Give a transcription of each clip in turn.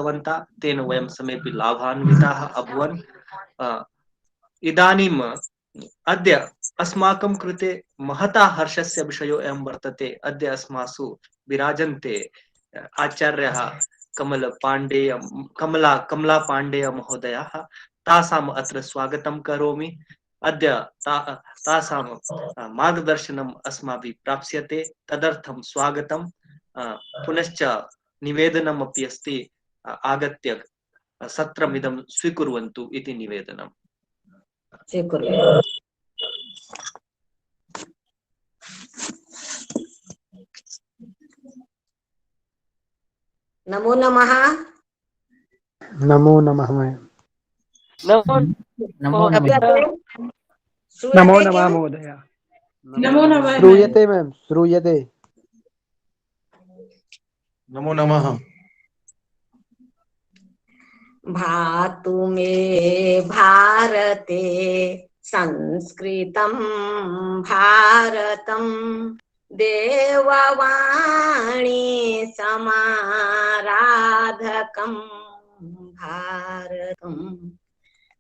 कृतवन्तः, तेन वयं समेपि लाभान्विताः अभवन्। इदानीम् अद्य अस्माकं कृते महता हर्षस्य विषयो अयं वर्तते। अद्य अस्मासु विराजन्ते आचार्यः कमला पाण्डेय महोदयाः। तासाम् अत्र स्वागतं करोमि। अद्य तासां मार्गदर्शनम् अस्माभिः प्राप्स्यते, तदर्थं स्वागतं। पुनश्च निवेदनम् अपि अस्ति, आगत्य सत्रमिदं स्वीकुर्वन्तु इति निवेदनम्। नमो नमः। नमो नमः। नमो नमः महोदय। नमो नमः। श्रूयते मैम, श्रूयते। नमो नमः। भातु मे भारते संस्कृतं भारतं देववाणी समाराधकं भारतं।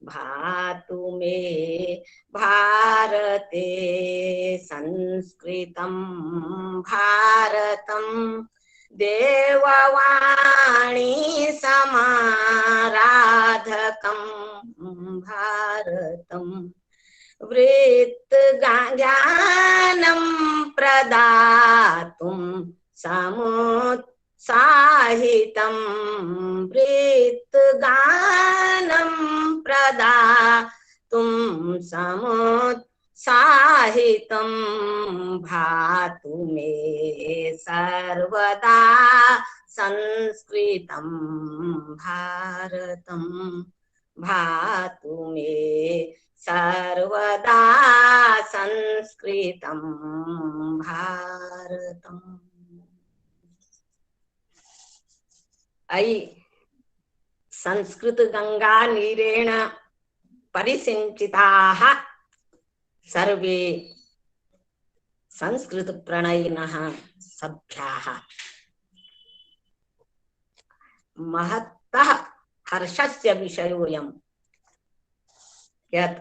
भातु मे भारते संस्कृतं भारतं देववाणी समाराधकं भारतं। वृत्तज्ञानं प्रदातुं समुत्साहितं वृत्तज्ञानं प्रदातुं समुत्साहितं भातु मे सर्वदा संस्कृतं भारतं। भातु मे सर्वदा संस्कृतं भारतम्। अयि संस्कृत गंगा नीरेण परिसिंचिताः सर्वे संस्कृत प्रणयिनः सभ्याः महत्तः हर्षस्य विषयोऽयं यत्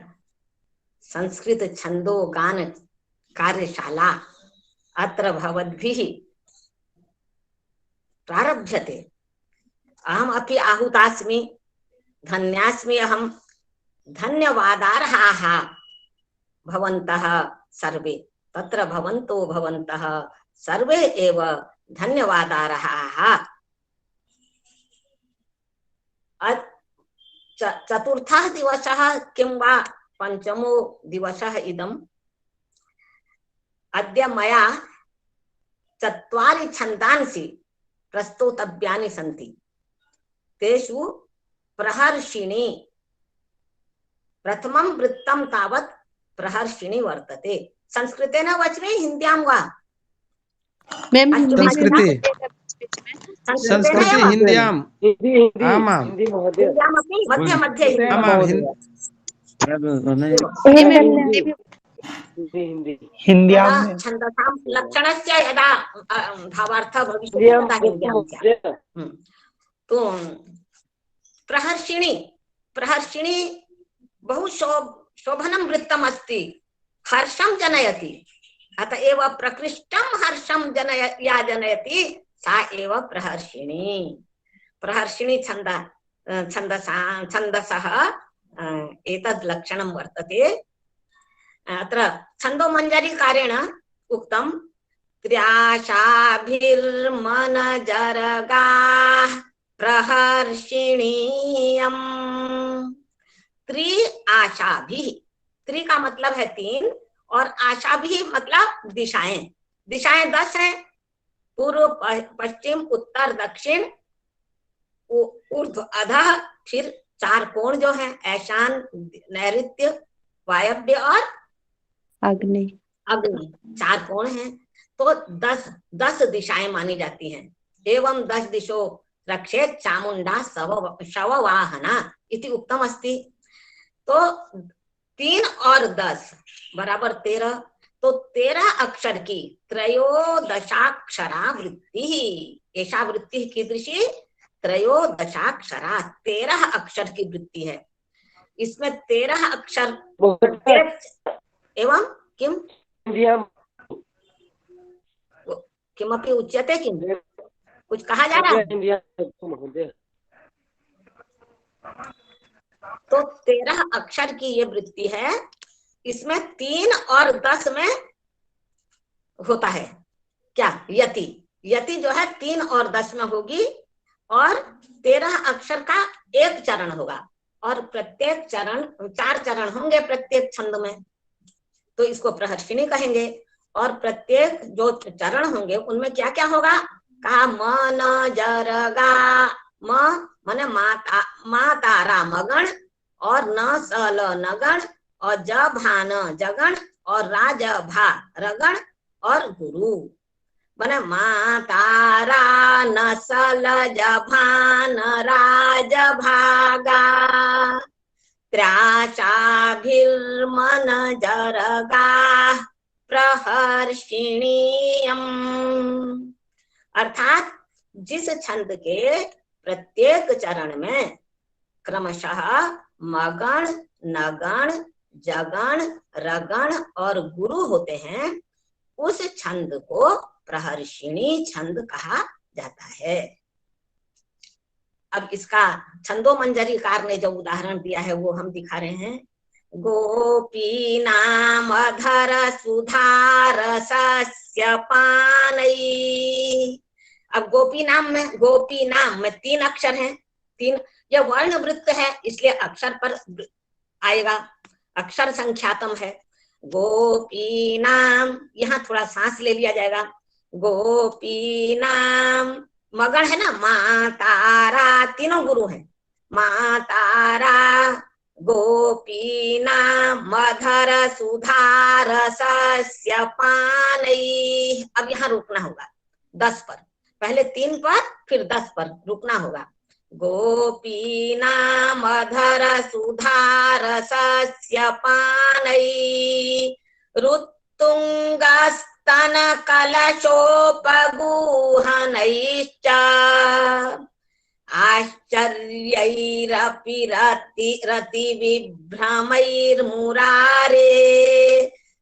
संस्कृत छंदो गान कार्यशाला अत्र भवद्भिः प्रारभ्यते। अहम् अपि आहुतास्मि, धन्यास्मि अहं। धन्यवादार्हाः भवन्तः सर्वे। तत्र भवन्तो भवन्तः सर्वे एव धन्यवादार्हाः। चतुर्थः दिवसः किं वा पंचमो दिवसः इदम्। अद्य मया 4 छन्दांसि प्रस्तोतव्यानि सन्ति। तेषु प्रहर्षिणी प्रथमं वृत्तं तावत् प्रहर्षिणी वर्तते। संस्कृतेन वच्मि हिन्द्यां वा? संस्कृते संस्कृते हिन्द्यां हिन्द्यामपि मध्ये मध्ये हिन्द्यां छन्दसां लक्षणस्य यदा भावार्थः भविष्यति तदा हिन्द्यां स्यात्। तो प्रहर्षिणी प्रहर्षिणी बहु शोभनं वृत्तम् अस्ति, हर्षं जनयति। अतएव प्रकृष्टं हर्षं जनयति सा एव प्रहर्षिणी। प्रहर्षिणी छन्दसः एतद् लक्षणं वर्तते। अत्र छन्दोमञ्जरीकारेण उक्तं त्र्याशाभिर्मनजरगाः प्रहर्षिणीयम्। 3 आशाभिः, 3 का मतलब है 3 और आशा भी मतलब दिशाएं। दिशाएं 10 हैं, पूर्व पश्चिम उत्तर दक्षिण ऊर्ध्व अधः, फिर 4 कोण जो है ऐशान नैऋत्य वायव्य और अग्नि। 4 कोण हैं तो 10 दिशाएं मानी जाती हैं। एवं 10 दिशो रक्षेत चामुंडा शववाहना इति उक्तम अस्ति। तो 3 और 10 बराबर 13। तो 13 अक्षर की 13 वृत्ति। एषा वृत्ति कीदृशी? त्रयोदशाक्षरा 13 अक्षर की वृत्ति है। इसमें 13 अक्षर एवं किम किमपि उच्यते, किम कुछ कहा जा रहा है। तो 13 अक्षर की ये वृत्ति है। इसमें 3 और 10 में होता है क्या, यति। यति जो है 3 और 10 में होगी और 13 अक्षर का एक चरण होगा और प्रत्येक चरण 4 चरण होंगे प्रत्येक छंद में, तो इसको प्रहर्षिणी कहेंगे। और प्रत्येक जो चरण होंगे उनमें क्या क्या होगा, कहा म न जरगा, म माने माता मातारा मगण, और न सल नगण, और ज भान जगण, और राज भा रगण, और गुरु माने मातारा नसल जभान राज भागा, त्राचाभिर्मन जरगा प्रहर्षिणीयम। अर्थात जिस छंद के प्रत्येक चरण में क्रमशः मगण, नगण, जगण, रगण और गुरु होते हैं, उस छंद को प्रहर्षिणी छंद कहा जाता है। अब इसका छंदो मंजरीकार ने जो उदाहरण दिया है वो हम दिखा रहे हैं। गोपी नाम अधर सुधार सस्य पानई। अब गोपी नाम में 3 अक्षर हैं, 3 यह वर्ण वृत्त है इसलिए अक्षर पर आएगा, अक्षर संख्यातम है। गोपी नाम, यहाँ थोड़ा सांस ले लिया जाएगा। गोपी नाम, मगन है ना, माँ तारा, तीनों गुरु हैं, माँ तारा, गोपी नाम मधर सुधार सस्य पानई। अब यहाँ रुकना होगा 10 पर, पहले 3 पर फिर 10 पर रुकना होगा। गोपी नाम मधर सुधार सस्य पानई, ऋतुंगस्तन कलशोपगूहनैश्च, आश्चर्यैरपि रतिविभ्रमैर्मुरारे,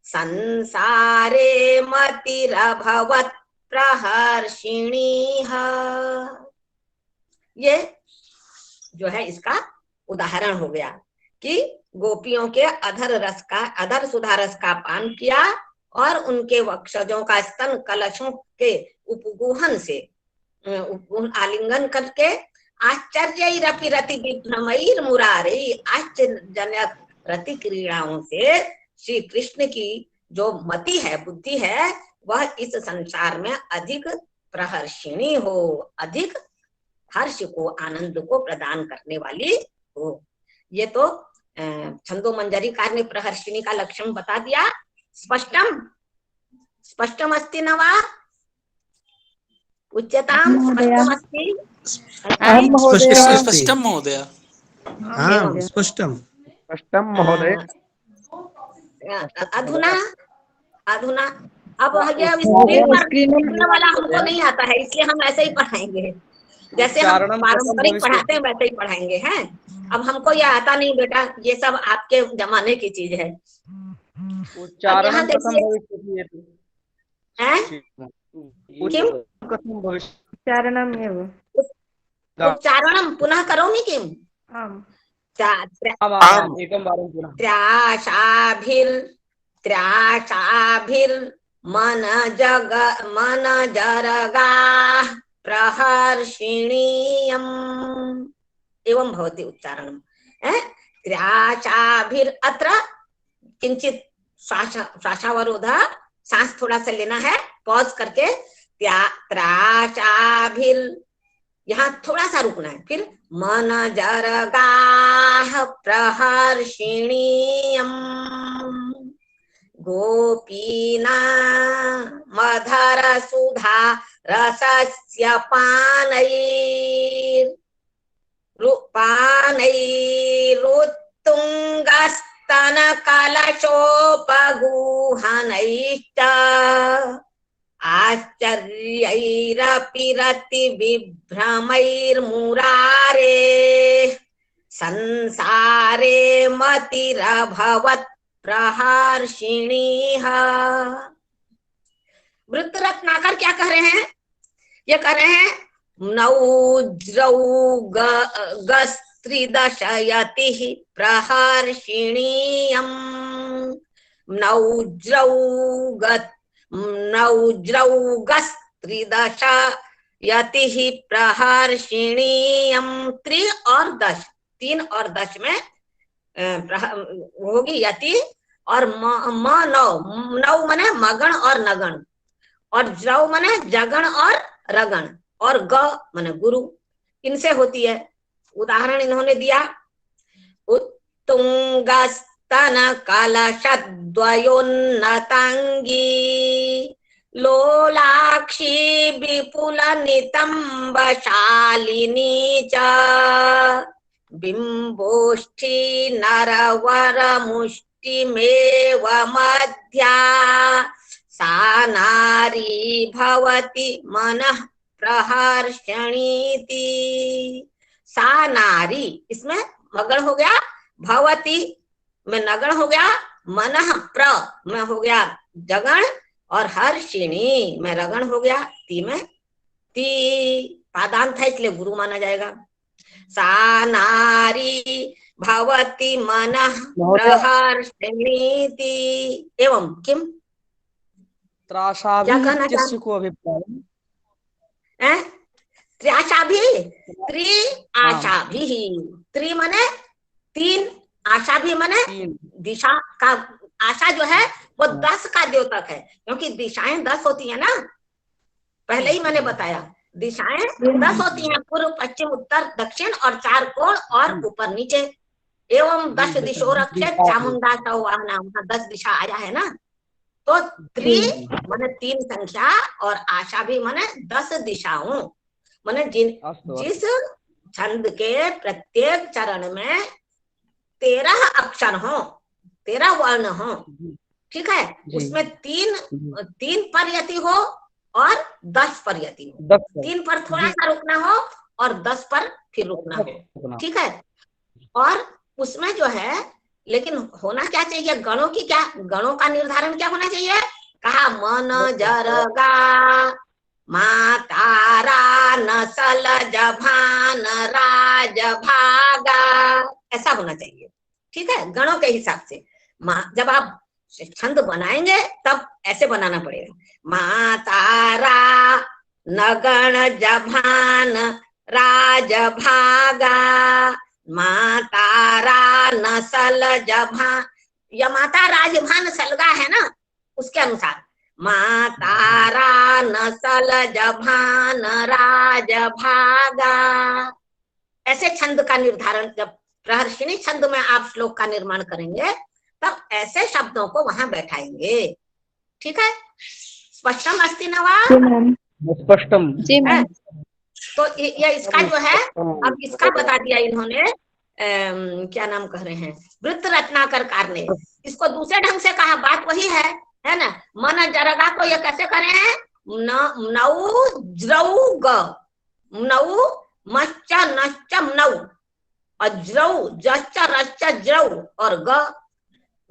संसारे मतिरभवत् प्रहर्षिणीः। ये जो है इसका उदाहरण हो गया कि गोपियों के अधर सुधा रस का पान किया और उनके वक्षजों का स्तन कलशों के उपगूहन से आलिंगन करके, आश्चर्यैरपि रतिविभ्रमैर् मुरारे, आश्चर्यजनक रति क्रीड़ाओं से श्री कृष्ण की जो मति है, बुद्धि है, वह इस संसार में अधिक प्रहर्षिणी हो, अधिक हर्ष को, आनंद को प्रदान करने वाली हो। ये तो छंदो मंजरीकार ने प्रहर्षिणी का लक्षण बता दिया। स्पष्टम अस्ति न वा? उच्यताम स्पष्टम अस्ति? स्पष्टम महोदय। स्पष्टम महोदय। अधुना अब यह स्क्रीन वाला हमको नहीं आता है, इसलिए हम ऐसे ही पढ़ाएंगे, जैसे हम पारंपरिक पढ़ाते हैं वैसे ही पढ़ाएंगे हैं। अब हमको ये आता नहीं बेटा, ये सब आपके जमाने की चीज है। उच्चारणम पुनः करोमि किम? मन जरगा प्रहर्षिणीयम् एवं भवति उच्चारणम्। त्राचाभिर्, अत्र किंचित श्वासावरोधः, सांस थोड़ा सा लेना है, पॉज करके। त्राचाभिर्, यहाँ थोड़ा सा रुकना है, फिर मन जरगाः प्रहर्षिणीयम्, गोपीना मधर सुधा रसस्य पानैरुत्तुंगस्तन कलशोपगूहनैश्च, आश्चर्यैरपि रतिविभ्रमैर्मुरारे संसारे मतिरभवत् प्रहर्षिणीः। वृत्ररत्नाकर क्या कह रहे हैं? ये कह रहे हैं नौज्रौगस्त्रिदशयतिः प्रहर्षिणीयम्। नौज्रौगस्त्रिदशयतिः प्रहर्षिणीयम्। त्रि और दश, 3 और 10 में होगी यति, और नौ, नौ मने मगण और नगण, और ज्रौ मने जगण और रगण, और ग मने गुरु, इनसे होती है। उदाहरण इन्होंने दिया, उत्तुंगस्तन कलशद्वयोन्नतांगी लोलाक्षी विपुल नितंबशालिनी च बिंबोष्ठी नरवर मुष्टिमेव मध्या सा नारी भवति मनः प्रहर्षणीति। सा नारी, इसमें मगण हो गया, भवति में नगण हो गया, मनः प्र में हो गया जगण, और हर्षिणी में रगण हो गया, ती में ती पादांत है इसलिए गुरु माना जाएगा। सा नारी भवति मनः प्रहर्षणीति। एवं किम त्रासाभिः को अभिप्राय त्र्याशाभि, त्रि आशाभि। त्रि मने 3, आशाभि मने दिशा का। आशा जो है वो 10 का द्योतक है, क्योंकि दिशाएं 10 होती है ना, पहले ही मैंने बताया। दिशाएं 10 होती हैं, पूर्व पश्चिम उत्तर दक्षिण, और 4 कोण, और ऊपर नीचे। एवं 10 दिशो रक्षित चामुंडा सौवाहना, 10 दिशा आया है ना। तो त्रि माने 3 संख्या, और आशा भी माने 10 दिशाओं, माने जिस छंद के प्रत्येक चरण में 13 अक्षर हो, 13 वर्ण हो, ठीक है, उसमें 3 पर यति हो और 10 पर यति हो। 3 पर थोड़ा सा रुकना हो और 10 पर फिर रुकना हो, ठीक है। और उसमें जो है, लेकिन होना क्या चाहिए, गणों की क्या, गणों का निर्धारण क्या होना चाहिए? कहा मन जरगा मातारा नसल जभान राज भागा, ऐसा होना चाहिए, ठीक है, गणों के हिसाब से। जब आप छंद बनाएंगे तब ऐसे बनाना पड़ेगा। मातारा नगण जभान राज भागा, मातारा नसल जभान, या माता राजभान सलगा है ना, उसके अनुसार मातारा नसल जभान राज भागा। ऐसे छंद का निर्धारण, जब प्रहर्षिणी छंद में आप श्लोक का निर्माण करेंगे तब ऐसे शब्दों को वहां बैठाएंगे, ठीक है। स्पष्टम अस्ति न वा? स्पष्टम। तो ये इसका जो है, अब इसका बता दिया इन्होंने, क्या नाम कह रहे हैं, वृत्ररत्नाकर ने इसको दूसरे ढंग से कहा, बात वही है ना। मन जरगा को ये कैसे करे हैं, नौ नौ मच्च नच्च नौ, अज्रौ जच्च रच्च ज्रौ, और ग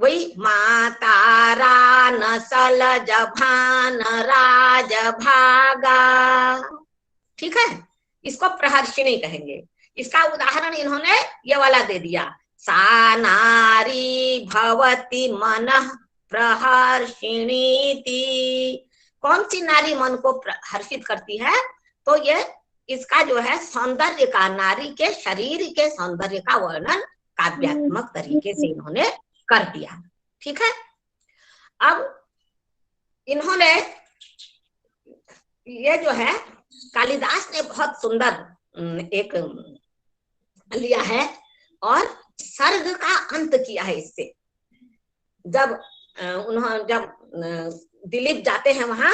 वही मातारा नसल जभान राज भागा, ठीक है। इसको प्रहर्षिणी कहेंगे। इसका उदाहरण इन्होंने ये वाला दे दिया, सा नारी भवति मनः प्रहर्षिणीति। कौन सी नारी मन को हर्षित करती है? तो ये इसका जो है सौंदर्य का, नारी के शरीर के सौंदर्य का वर्णन काव्यात्मक तरीके से इन्होंने कर दिया, ठीक है। अब इन्होंने ये जो है कालिदास ने बहुत सुंदर एक लिया है, और सर्ग का अंत किया है इससे। जब दिलीप जाते हैं वहां,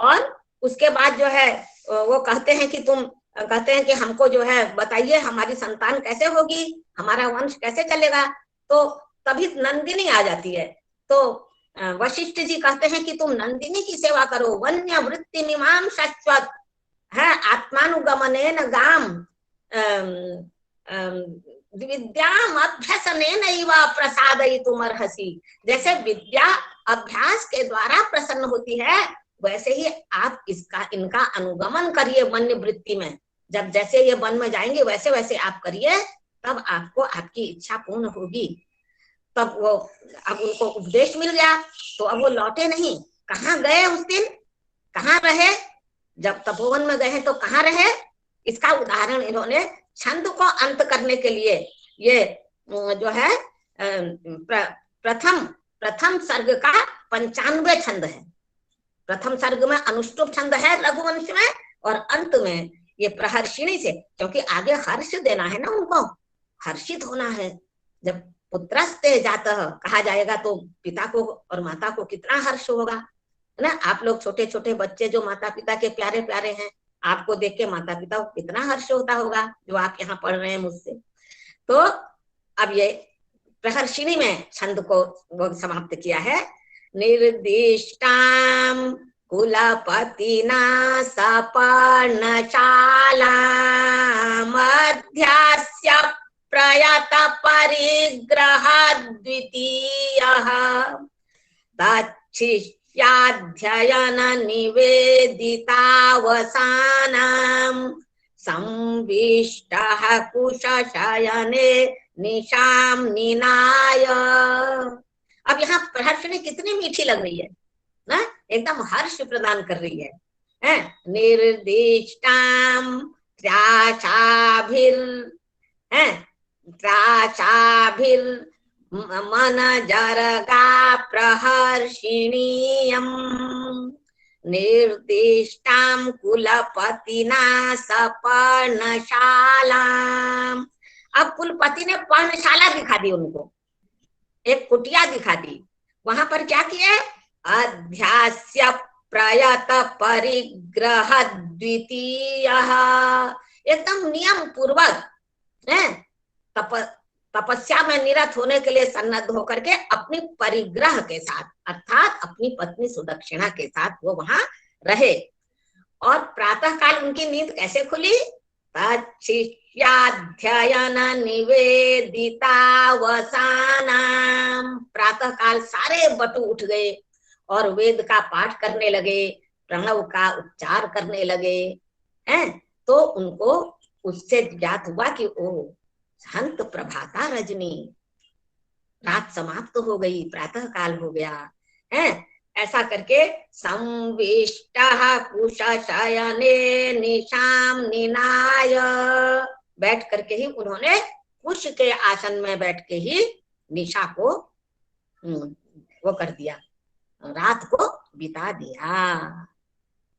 और उसके बाद जो है वो कहते हैं कि कहते हैं कि हमको जो है बताइए हमारी संतान कैसे होगी, हमारा वंश कैसे चलेगा। तो तभी नंदिनी आ जाती है। तो वशिष्ठ जी कहते हैं कि तुम नंदिनी की सेवा करो, वन्य वृत्ति निमाम शाश्वत है आत्मानुगमनेन गाम विद्याम अभ्यसनेन प्रसादयितुमर्हसि। जैसे विद्या अभ्यास के द्वारा प्रसन्न होती है, वैसे ही आप इनका अनुगमन करिए वन्य वृत्ति में। जब जैसे ये वन में जाएंगे वैसे वैसे आप करिए, तब आपको आपकी इच्छा पूर्ण होगी। तब वो अब उनको उपदेश मिल गया, तो अब वो लौटे नहीं। कहाँ गए उस दिन, कहाँ रहे? जब तपोवन में गए तो कहाँ रहे? इसका उदाहरण इन्होंने छंद को अंत करने के लिए, ये जो है प्रथम सर्ग का 95 छंद है। प्रथम सर्ग में अनुष्टुप छंद है रघुवंश में, और अंत में ये प्रहर्षिणी से, क्योंकि आगे हर्ष देना है ना, उनको हर्षित होना है। जब पुत्रस्ते जातः कहा जाएगा तो पिता को और माता को कितना हर्ष होगा ना। आप लोग छोटे छोटे बच्चे जो माता पिता के प्यारे प्यारे हैं, आपको देख के माता पिता को कितना हर्ष होता होगा, जो आप यहाँ पढ़ रहे हैं मुझसे। तो अब ये प्रहर्षिणी में छंद को समाप्त किया है। निर्दिष्टाम कुलपतिना सपर्णशाला मध्यास्य प्रयत परिग्रह द्वितीयः तच्छिष्याध्ययन निवेदितावसानां संविष्टः कुशशयने निशाम निनाय। अब यहाँ प्रहर्षिणी कितनी मीठी लग रही है ना, एकदम हर्ष प्रदान कर रही है। निर्दिष्टाम त्राचाभिर मन जरगा प्रहर्षिणीयम निर्दिष्टाम कुलपतिना सपर्णशालाम। अब कुलपति ने पर्णशाला दिखा दी उनको, एक कुटिया दिखा दी। वहां पर क्या किया? अध्यास्य प्रयत परिग्रह द्वितीयः, एकदम नियम पूर्वक तपस्या में निरत होने के लिए सन्नद्ध होकर के अपनी परिग्रह के साथ, अर्थात अपनी पत्नी सुदक्षिणा के साथ वो वहां रहे। और प्रातः काल उनकी नींद कैसे खुली? तच्छिष्याध्ययन निवेदितावसानां, प्रातः काल सारे बटु उठ गए और वेद का पाठ करने लगे, प्रणव का उच्चार करने लगे हैं। तो उनको उससे ज्ञात हुआ कि ओ हंत प्रभाता रजनी, रात समाप्त हो गई, प्रातः काल हो गया है। ऐसा करके संविष्टः कुशशयने निशाम निनाय, बैठ करके ही उन्होंने कुश के आसन में बैठ के ही निशा को वो कर दिया, रात को बिता दिया।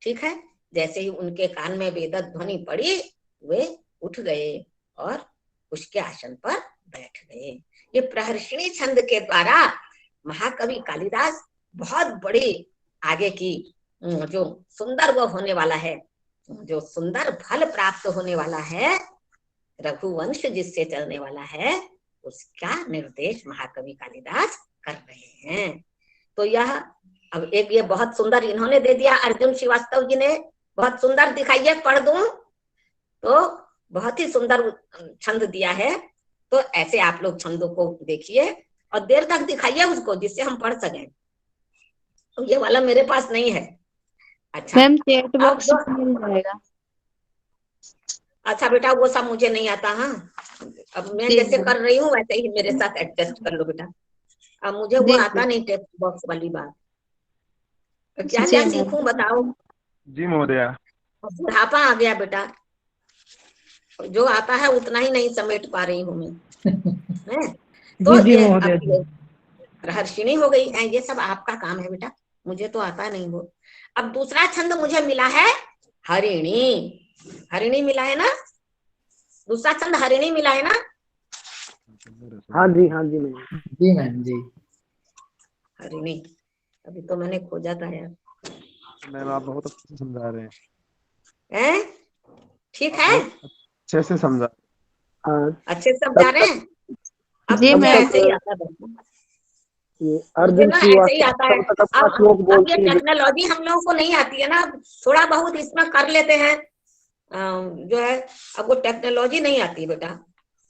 ठीक है, जैसे ही उनके कान में वेद ध्वनि पड़ी, वे उठ गए और उसके आसन पर बैठ गए। ये प्रहर्षिणी छंद के द्वारा महाकवि कालिदास बहुत बड़ी आगे की जो सुंदर वो होने वाला है, जो सुंदर फल प्राप्त होने वाला है, रघुवंश जिससे चलने वाला है, उसका निर्देश महाकवि कालिदास कर रहे हैं। तो यह अब एक ये बहुत सुंदर इन्होंने दे दिया, अर्जुन श्रीवास्तव जी ने बहुत सुंदर दिखाइए, पढ़ दूं तो बहुत ही सुंदर छंद दिया है। तो ऐसे आप लोग छंदों को देखिए और देर तक दिखाइए उसको, जिससे हम पढ़ सकें। तो ये वाला मेरे पास नहीं है। अच्छा मैम चैट बॉक्स में मिल जाएगा। अच्छा बेटा, वो सब मुझे नहीं आता। हाँ, अब मैं जैसे कर रही हूँ वैसे ही मेरे साथ एडजस्ट कर लो बेटा। अब मुझे वो आता नहीं टेक्स्ट बॉक्स वाली बात। क्या क्या सीखूं बताओ? जी महोदया। बुढ़ापा आ गया बेटा, जो आता है उतना ही नहीं समेट पा रही हूँ मैं। तो ये प्रहर्षिणी हो गई, ये सब आपका काम है बेटा, मुझे तो आता नहीं वो। अब दूसरा छंद मुझे मिला है हरिणी। हरिणी मिला है ना, दूसरा छंद हरिणी मिला है ना? हाँ जी, हाँ जी मैम, जी मैम जी। हरिणी अभी तो मैंने खोजा था यार। मैम आप बहुत अच्छे से समझा रहे हैं। ठीक है, अच्छे से समझा। अच्छे से समझा रहे हैं। अब जी मुझे मैम। ऐसे ही आता है। ये मुझे अर्जुन ना की ऐसे ही आता है। तब अपना श्लोक अब ये बोलती है। टेक्नोलॉजी हम लोगों को नहीं आती है ना, थोड़ा बहुत इसमें कर लेते हैं जो है। अब वो टेक्नोलॉजी नहीं आती है बेटा,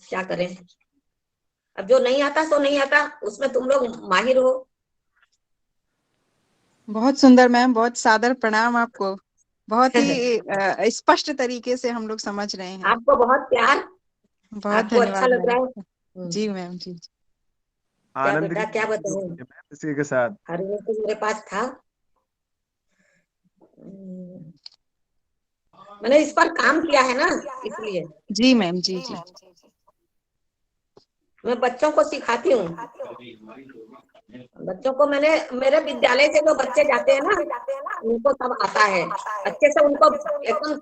क्या करें। अब जो नहीं आता सो नहीं आता, उसमें तुम लोग माहिर हो। बहुत सुंदर मैम, बहुत सादर प्रणाम आपको। बहुत ही स्पष्ट तरीके से हम लोग समझ रहे हैं। आपको बहुत प्यार, बहुत आपको अच्छा धन्यवाद लग रहा मैम। है। जी मैम जी। क्या आनंद बेटा, की क्या अनुभूति बताऊं। होती है मैम इसी के साथ। हरिणी तो मेरे पास था, मैंने इस पर काम किया है ना, इसलिए। जी मैम जी जी। मैं बच्चों को सिखाती हूँ, बच्चों को मैंने, मेरे विद्यालय से जो बच्चे जाते हैं ना, उनको सब आता है अच्छे से, उनको एकदम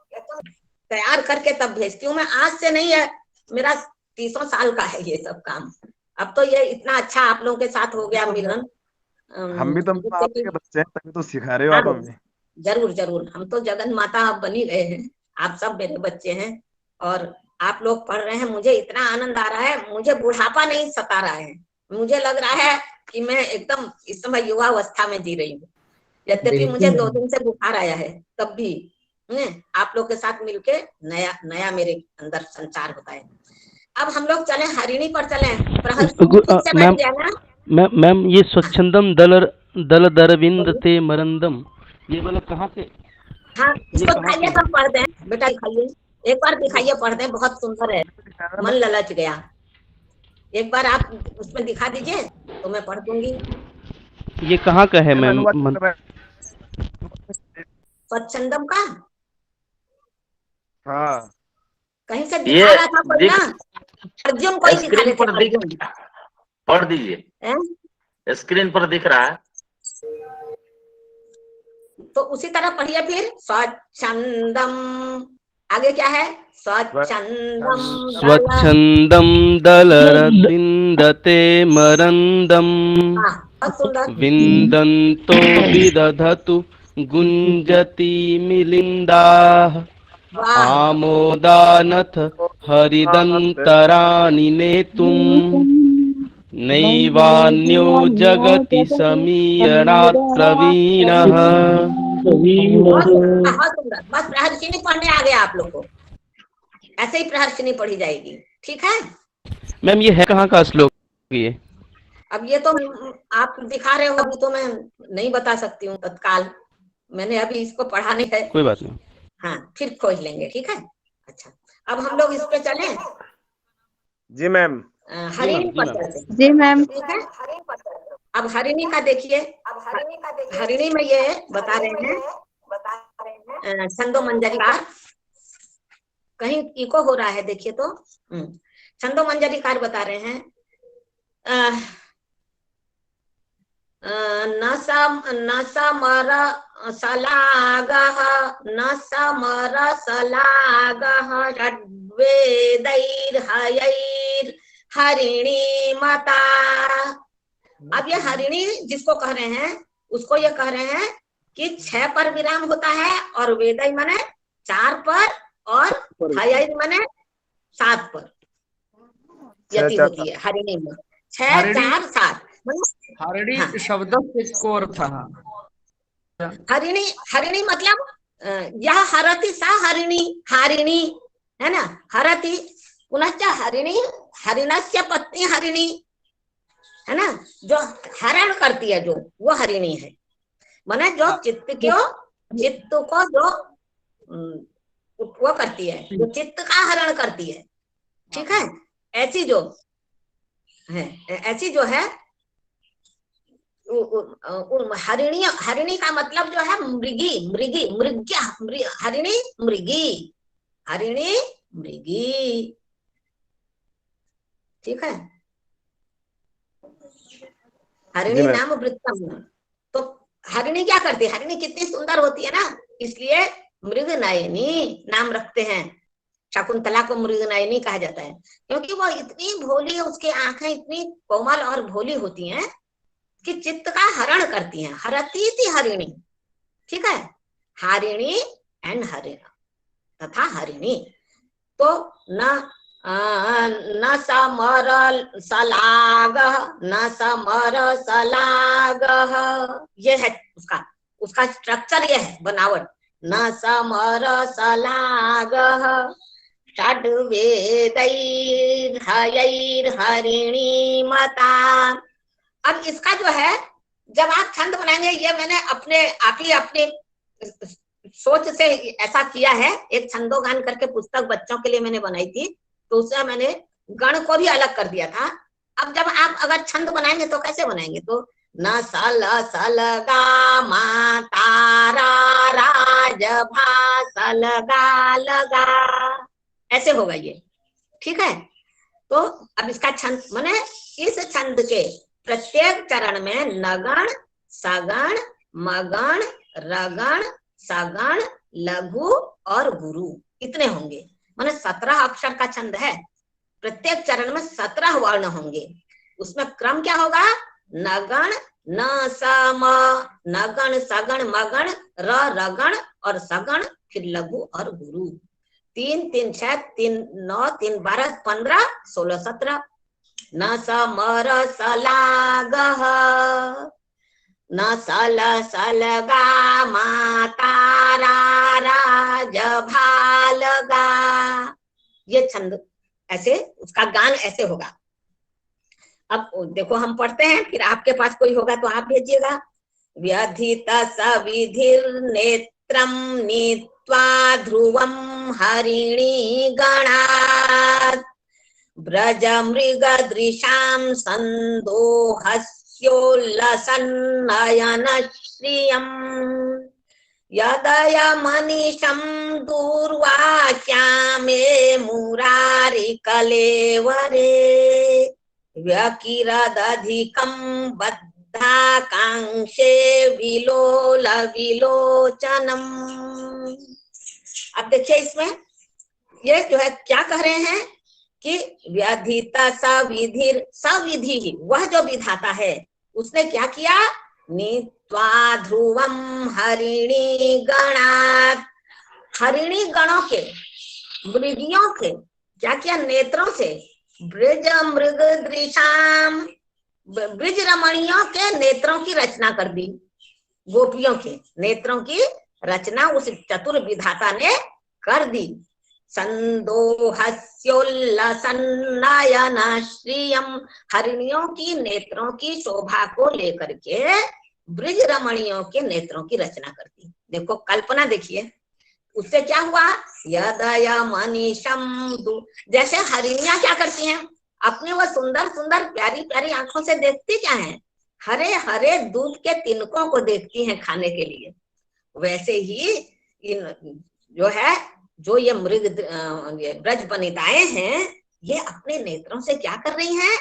तैयार करके तब भेजती हूँ मैं। आज से नहीं है, मेरा 30 साल का है ये सब काम। अब तो ये इतना अच्छा आप लोगों के साथ हो गया मिलन। हम भी तो आप के बच्चे हैं, तभी तो सिखा रहे हो आप हमें। जरूर जरूर, हम तो जगन माता अब बनी गए हैं, आप सब मेरे बच्चे हैं और आप लोग पढ़ रहे हैं। मुझे इतना आनंद आ रहा है, मुझे बुढ़ापा नहीं सता रहा है, मुझे लग रहा है कि मैं एकदम इस समय युवा अवस्था में जी रही हूँ। यद्यपि मुझे 2 दिन से बुखार आया है, तब भी आप लोग के साथ मिलके नया नया मेरे अंदर संचार होता है। अब हम लोग चले हरिणी पर चले। मैम ये स्वच्छंदम दल दरविंद ते मरंदम, ये वाला कहाँ से? हाँ, इसको दिखाइए, सब पढ़ दें बेटा, दिखाइए एक बार, दिखाइए पढ़ दें, बहुत सुंदर है, मन ललच गया। एक बार आप उसमें दिखा दीजिए तो मैं पढ़ दूंगी। ये कहाँ का है मैम? स्वच्छंदम का हाँ, कहीं से दिखा रहा था कोई ना, अर्जुन कोई दिखा रहे थे, अर्जुन। पढ़ दीजिए, स्क्रीन पर दिख रहा है तो उसी तरह पढ़िए फिर। स्वच्छंदम, आगे क्या है? स्वच्छंदम स्वच्छंदम दलरविंदते मरंदम, विंदन्तो विदधतु गुंजति मिलिंदाः, आमोदानथ हरिदन्तराणि नेतुम्, नैवान्यो जगति समीरणात् प्रवीणः। बहुत सुंदर, बस प्रहर्षिणी पढ़ने आ गया आप लोग को, ऐसे ही प्रहर्षिणी पढ़ी जाएगी, ठीक है मैम? ये है कहाँ का श्लोक ये? अब ये तो आप दिखा रहे हो, अभी तो मैं नहीं बता सकती हूँ तत्काल, मैंने अभी इसको पढ़ा नहीं है। कोई बात नहीं, हाँ फिर खोज लेंगे, ठीक है। अच्छा, अब हम लोग इस पे चले। जी मैम। हरिणी पर चलते हैं। जी मैम। ठीक है, अब हरिणी का देखिए। हरिणी में ये बता रहे हैं छंदो मंजरीकार, कहीं इको हो रहा है देखिए तो। छंदो मंजरीकार बता रहे हैं न समर सलागः, न समर सलागः षड्वेदैर्हयैर् हरिणी मता। अब ये हरिणी जिसको कह रहे हैं, उसको ये कह रहे हैं कि 6 पर विराम होता है, और वेदै माने 4 पर, और हयै माने 7 पर यति होती है हरिणी में। 6 4 7 हरिणी हाँ। शब्द को अर्थ हरिणी, हरिणी मतलब यह हरति सा हरिणी, हारिणी है ना, हरति पुनश्च हरिणी, हरिणस्य पत्नी हरिणी है ना, जो हरण करती है, जो वो हरिणी है। माने जो चित्त को जो वो करती है, जो चित्त का हरण करती है, ठीक है। ऐसी जो है, ऐसी जो है हरिणी, हरिणी का मतलब जो है मृगी, मृगी, मृग्या, हरिणी मृगी, हरिणी मृगी, ठीक है। हरिणी नाम वृत्तम, तो हरिणी क्या करती है? हरिणी कितनी सुंदर होती है ना, इसलिए मृग नयनी नाम रखते हैं। शकुंतला को मृग नयनी कहा जाता है, क्योंकि वो इतनी भोली, उसकी आंखें इतनी कोमल और भोली होती हैं कि चित्त का हरण करती हैं। हरती थी हरिणी, ठीक है, हारिणी एंड हरिण तथा हरिणी। तो न न समर सलाग, न समर सलाग, ये है उसका उसका स्ट्रक्चर, ये है बनावट। न समर सलाग षड्वेदैर्हयैर्हरिणी मता। अब इसका जो है जब आप छंद बनाएंगे, ये मैंने अपने सोच से ऐसा किया है। एक छंदोगान करके पुस्तक बच्चों के लिए मैंने बनाई थी, तो उससे मैंने गण को भी अलग कर दिया था। अब जब आप अगर छंद बनाएंगे तो कैसे बनाएंगे, तो न सल सल गा मा तारा राज भा सल गा लगा, ऐसे होगा ये, ठीक है। तो अब इसका छंद माने इस छंद के प्रत्येक चरण में नगण, सगण, मगण, रगण, सगण, लघु और गुरु इतने होंगे। माने 17 अक्षर का छंद है। प्रत्येक चरण में 17 वर्ण होंगे। उसमें क्रम क्या होगा, नगण, न सम, नगण, सगण, मगण, रगण और सगण, फिर लघु और गुरु। 3 3 6 3 9 3 12 15 16 17। न समर सलाग, न सल सलगा मा तारा राज भालगा, ये छंद ऐसे, उसका गान ऐसे होगा। अब देखो हम पढ़ते हैं, फिर आपके पास कोई होगा तो आप भेजिएगा। व्यधित सविधिर नेत्रम नीत्वा ध्रुवम हरिणी गणात्, ब्रज मृग दृशां संदोहस्योल्लसन्नयन श्रियम्, यदय मनीषं दूर्वाक्यामे मुरारि कलेवरे, व्यकिरदधिकं बद्धाकांक्षे विलोल विलोचनम्। अब देखिए इसमें ये जो है क्या कह रहे हैं कि व्यधिता सविधिर, सविधि ही वह जो विधाता है उसने क्या किया, नीत्वा ध्रुवम हरिणी गणात्, हरिणी गणों के, मृगियों के क्या किया, नेत्रों से, ब्रज मृग दृशाम, ब्रज रमणियों के नेत्रों की रचना कर दी। गोपियों के नेत्रों की रचना उस चतुर विधाता ने कर दी। संदोहस्योल्लसन्नयन श्रियम, हरिणियों की नेत्रों की शोभा को लेकर के ब्रज रमणियों के नेत्रों की रचना कर दी। देखो कल्पना देखिए, उससे क्या हुआ, यदय मनीषम, जैसे हरिणियां क्या करती हैं, अपनी वो सुंदर सुंदर प्यारी प्यारी आंखों से देखती क्या है, हरे हरे दूध के तिनकों को देखती हैं खाने के लिए। वैसे ही इन जो है, जो ये मृग ब्रज वनिताएं हैं, ये अपने नेत्रों से क्या कर रही हैं,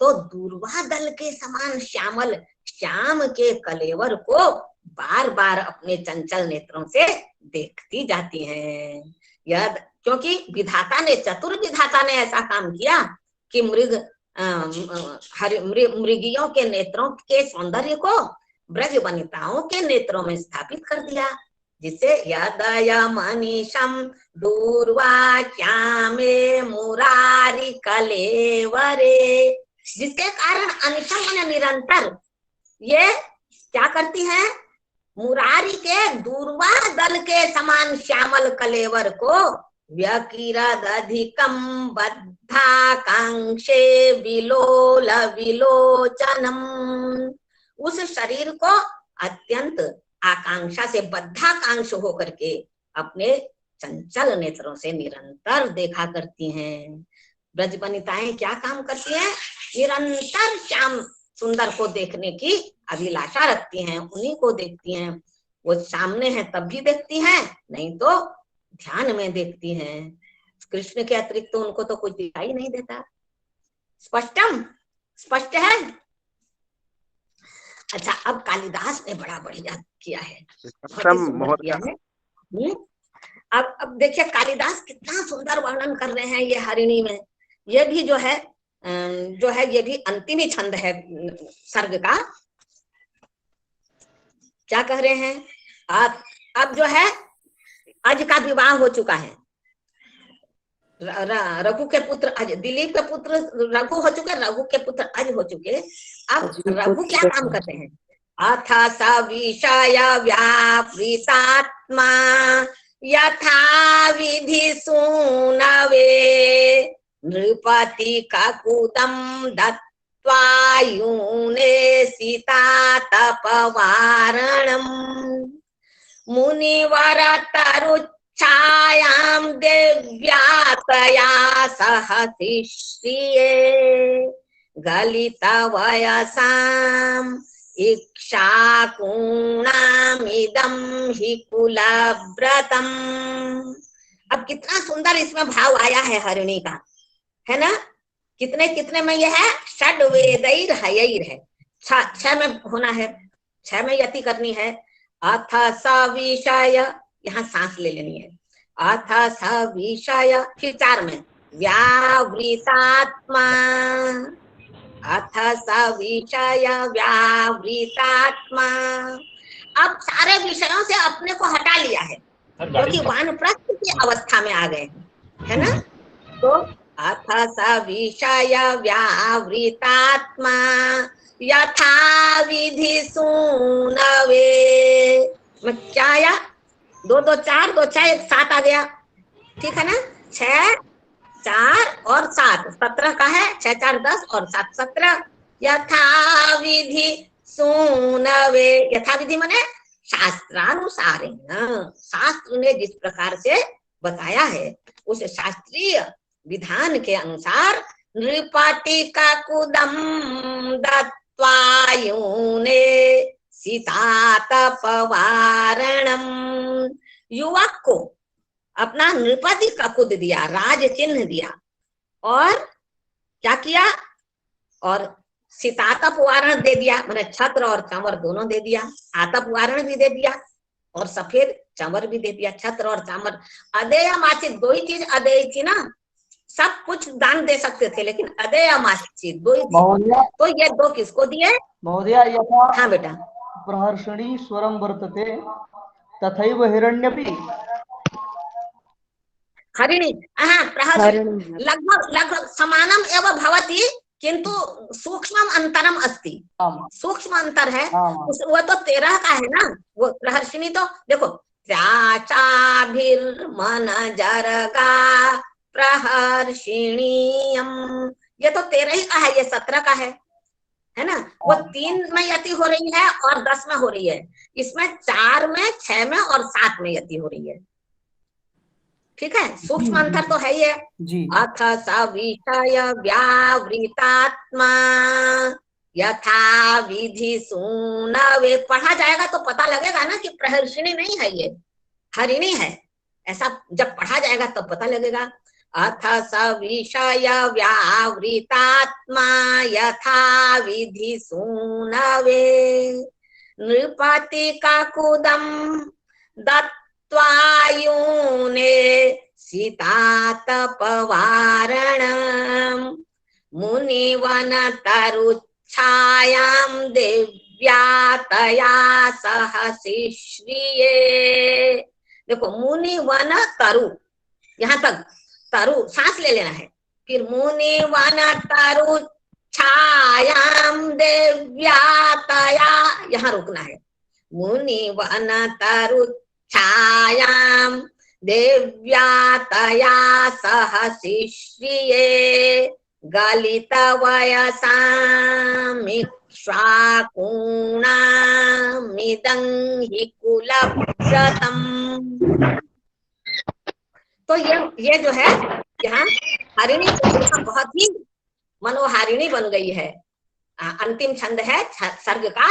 तो दूर्वा दल के समान श्यामल श्याम के कलेवर को बार बार अपने चंचल नेत्रों से देखती जाती हैं। यह क्योंकि विधाता ने, चतुर विधाता ने ऐसा काम किया कि मृगियों के नेत्रों के सौंदर्य को ब्रज वनिताओं के नेत्रों में स्थापित कर दिया, जिससे यदय मनीषम दूर्वाक्यामे मुरारी कलेवरे, जिसके कारण अनिशम माने निरंतर ये क्या करती है, मुरारी के दूर्वा दल के समान श्यामल कलेवर को व्यकिरदधिकं बद्धाकांक्षे विलोल विलोचनम, उस शरीर को अत्यंत आकांक्षा से बद्धाकांक्ष होकर के अपने चंचल नेत्रों से निरंतर देखा करती हैं। ब्रज वनिताएं क्या काम करती हैं, निरंतर श्याम सुंदर को देखने की अभिलाषा रखती हैं, उन्हीं को देखती हैं। वो सामने है तब भी देखती हैं, नहीं तो ध्यान में देखती हैं। कृष्ण के अतिरिक्त तो उनको तो कुछ दिखाई नहीं देता। स्पष्टम, स्पष्ट है। अच्छा, अब कालिदास ने बड़ा बढ़िया किया है, बहुत किया है। अब देखिए कालिदास कितना सुंदर वर्णन कर रहे हैं ये हरिणी में। ये भी जो है ये भी अंतिम ही छंद है सर्ग का। क्या कह रहे हैं, अब जो है अज का विवाह हो चुका है, रघु के पुत्र अज, दिलीप के पुत्र रघु हो चुके, रघु के पुत्र अज हो चुके। अब रघु क्या काम करते हैं? अथ स विषय व्यापृतात्मा यथा विधि सूनवे नृपति ककुदम दत्त्वा यूने सीता तपवारणम मुनिवर तरुच्छायां देव्यातया सह शिष्ये गलितवयसाम् इक्ष्वाकुणामिदं हि कुलव्रतम्। अब कितना सुंदर इसमें भाव आया है हरिणी का, है ना? कितने कितने में यह है? षड वेदैर हयैर है, छह में होना है, छह में यति करनी है। अथ स विषय, यहाँ सांस ले लेनी है। अथ स विषय, फिर 4 में व्यावृतात्मा, अथ स विषय व्यावृतात्मा। अब सारे विषयों से अपने को हटा लिया है, क्योंकि वानप्रस्थ की अवस्था में आ गए, है ना? तो अथ स विषय व्यावृतात्मा यथा विधि सूनवे, में क्या आया? 2 2 4 2 6 1 7 आ गया, ठीक है ना? 6 4 और 7 17 का है, 6 4 10 और 7 17। यथा विधि सूनवे, यथा विधि माने शास्त्रानुसार, शास्त्र ने जिस प्रकार से बताया है उस शास्त्रीय विधान के अनुसार नृपति ककुदम दत्त्वा यूने सीता तपवारणम, युवक को अपना नृपति ककुद दिया, राज चिन्ह दिया, और क्या किया? और सीतातप वारण दे दिया, मैंने छत्र और चंवर दोनों दे दिया, आतप वारण भी दे दिया और सफेद चंवर भी दे दिया। छत्र और चामर अदेय माचित, 2 ही चीज अदेय थी ना, सब कुछ दान दे सकते थे, लेकिन अदेय माचित 2 ही थी। तो ये 2 किसको दिए? महोदया यथा हाँ बेटा, प्रहर्षणी स्वरम वर्तते तथैव हिरण्यपि हरिणी, हाँ प्रहर्षणी लगभग समानम एवं भवति, किंतु सूक्ष्म अंतरम अस्ति, सूक्ष्म अंतर है। वो तो 13 का है ना, वो प्रहर्षिणी तो देखो, चाचाभिर्मन जरगा प्रहर्षिणीयम, ये तो 13 ही का है, ये 17 का है ना? वो 3 में यति हो रही है और 10 में हो रही है, इसमें 4 में 6 में और 7 में यति हो रही है, ठीक है? सूक्ष्म अंतर तो है ये। अथ स विषय व्यावृतात्मा यथा विधि सूनवे, पढ़ा जाएगा तो पता लगेगा ना कि प्रहर्षिणी नहीं है, ये हरिणी है, ऐसा जब पढ़ा जाएगा तब पता लगेगा। अथ स विषय व्यावृतात्मा यथा विधि सूनवे नृपति ककुदम दत्त्वा यूने सीता तपवारणम मुनिवन तरुच्छायां देव्यातया सह शिष्ये। देखो मुनिवन तरु, यहाँ तक तरु सांस ले लेना है, फिर मुनिवन तरुच्छायां देव्यातया, यहाँ रुकना है। मुनिवन तरुच्छायां देव्यातया सह शिष्ये गलितवयसामिक्ष्वाकुणामिदं हि कुलव्रतम्। तो ये जो है यहाँ हरिणी बहुत ही मनोहारिणी बन गई है। अंतिम छंद है सर्ग का,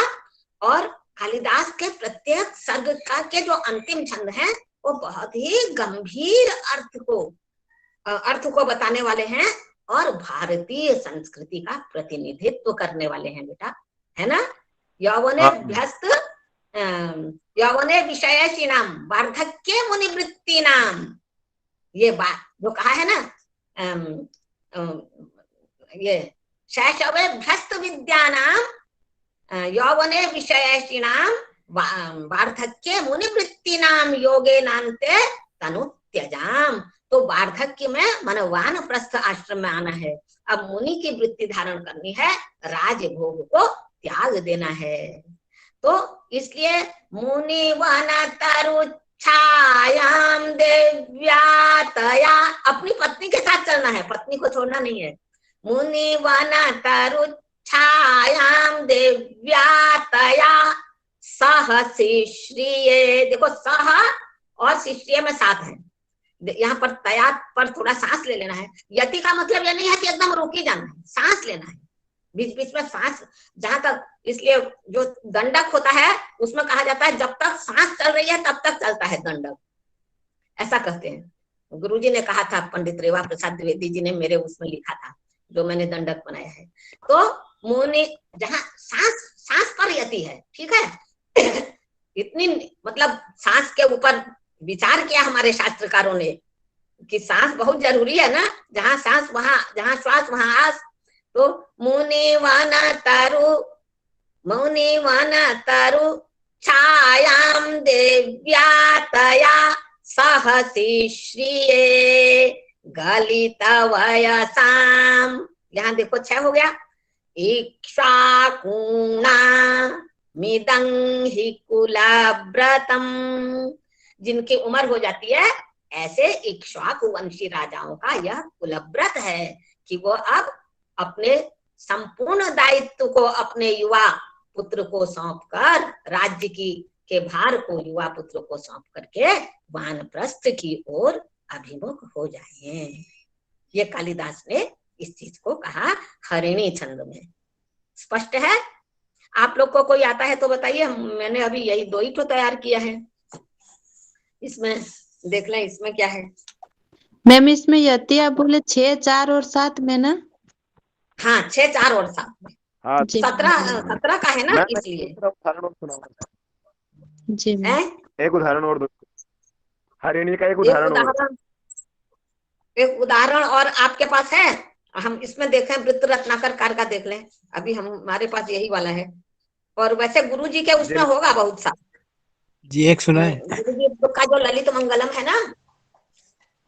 और कालिदास के प्रत्येक सर्ग का के जो अंतिम छंद है वो बहुत ही गंभीर अर्थ को बताने वाले हैं और भारतीय संस्कृति का प्रतिनिधित्व करने वाले हैं बेटा, है ना? यौवने विषयेषिणाम वार्धक्ये मुनिवृत्तिनाम, ये बात जो कहा है ना, ये शैशवे भ्रष्ट विद्यानाम यौवने विषयेषिणाम वार्धक्ये मुनिवृत्तिनाम योगे नान्ते तनु त्यजाम। तो तो वार्धक्य में माने वानप्रस्थ आश्रम में आना है। अब मुनि की वृत्ति धारण करनी है, राजभोग को त्याग देना है। तो इसलिए मुनि वन तरु छायाम देव्यातया, अपनी पत्नी के साथ चलना है, पत्नी को छोड़ना नहीं है। मुनि वन तरु छायाम देव्यातया सह शिश्रिये, देखो सह और शिश्रिये में साथ है, यहाँ पर तया पर थोड़ा सांस ले लेना है। यति का मतलब यह नहीं है कि एकदम रुक ही जाना है, सांस लेना है, बीच बीच में सांस जहां तक, इसलिए जो दंडक होता है उसमें कहा जाता है जब तक सांस चल रही है तब तक चलता है दंडक, ऐसा कहते हैं। गुरुजी ने कहा था, पंडित रेवा प्रसाद द्विवेदी जी ने मेरे उसमें लिखा था, जो मैंने दंडक बनाया है। तो मुनि जहाँ सांस पर यति है, ठीक है इतनी मतलब सांस के ऊपर विचार किया हमारे शास्त्रकारों ने कि सांस बहुत जरूरी है ना, जहाँ सांस वहां, जहाँ श्वास वहां आस। तो मुनि वन तरु छायाम देव्यातया सह शिश्रिये गलित वयसाम, यहाँ देखो 6 हो गया। इक्ष्वाकुणा मिदं हि कुलव्रतम, जिनकी उम्र हो जाती है ऐसे इक्ष्वाकु वंशी राजाओं का यह कुलव्रत है कि वो अब अपने संपूर्ण दायित्व को अपने युवा पुत्र को सौंपकर, राज्य के भार को युवा पुत्र को सौंप करके वानप्रस्थ की ओर अभिमुख हो जाए। ये कालिदास ने इस चीज को कहा हरिणी छंद में। स्पष्ट है? आप लोग को कोई आता है तो बताइए, मैंने अभी यही 2 ही तो तैयार किया है। इसमें देख लें, इसमें क्या है। मैम इसमें यति आप बोले 6, 4 और 7 में ना? हाँ 6, 4 और 7 में। हाँ 17 का है ना, इसलिए उदाहरण और सुनाऊंगा। जी एक उदाहरण और दो, हरिणी का एक उदाहरण एक उदाहरण और आपके पास है। हम इसमें देखें, वृत्त रत्नाकर कार का देख लें, अभी हमारे पास यही वाला है। और वैसे गुरुजी के उसमें होगा बहुत सा जी। एक सुना है गुरुजी का जो ललित मंगलम है ना,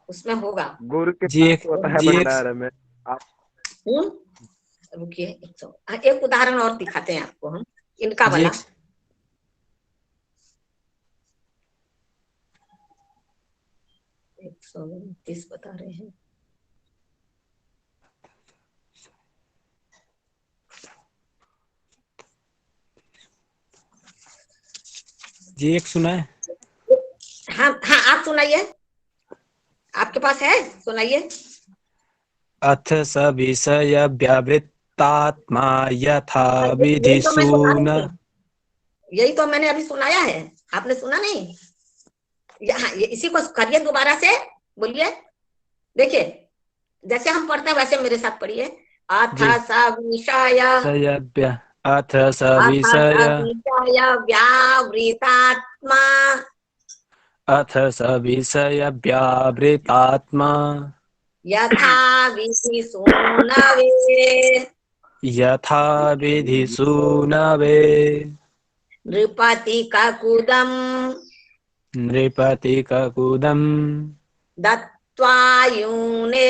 उसमें होगा गुरु के जी। एक होता है भंडार में। रुकिए, एक उदाहरण और दिखाते हैं आपको हम, इनका वाला। 129 बता रहे हैं। जी एक सुना है। हाँ हाँ, आप सुनाइए, आपके पास है, सुनाइए। अथ स विषय व्यावृत्तात्मा यथा विधिसून, यही तो मैंने अभी सुनाया है, आपने सुना नहीं? यहाँ इसी को करिए दोबारा से, बोलिए। देखिए जैसे हम पढ़ते हैं वैसे मेरे साथ पढ़िए। अथ स विषय व्यावृतात्मा, अथ स विषय व्यावृतात्मा यथा विधिसूनवे नृपति ककुदम दत्त्वायूने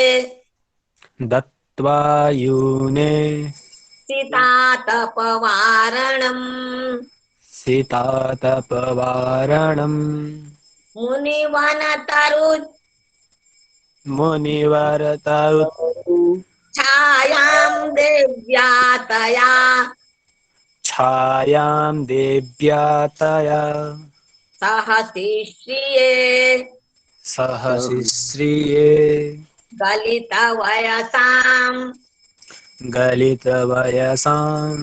सीतातपवारणम् मुनिवरतरु छायां देव्यातया सह शिश्रिये गलितवयसाम्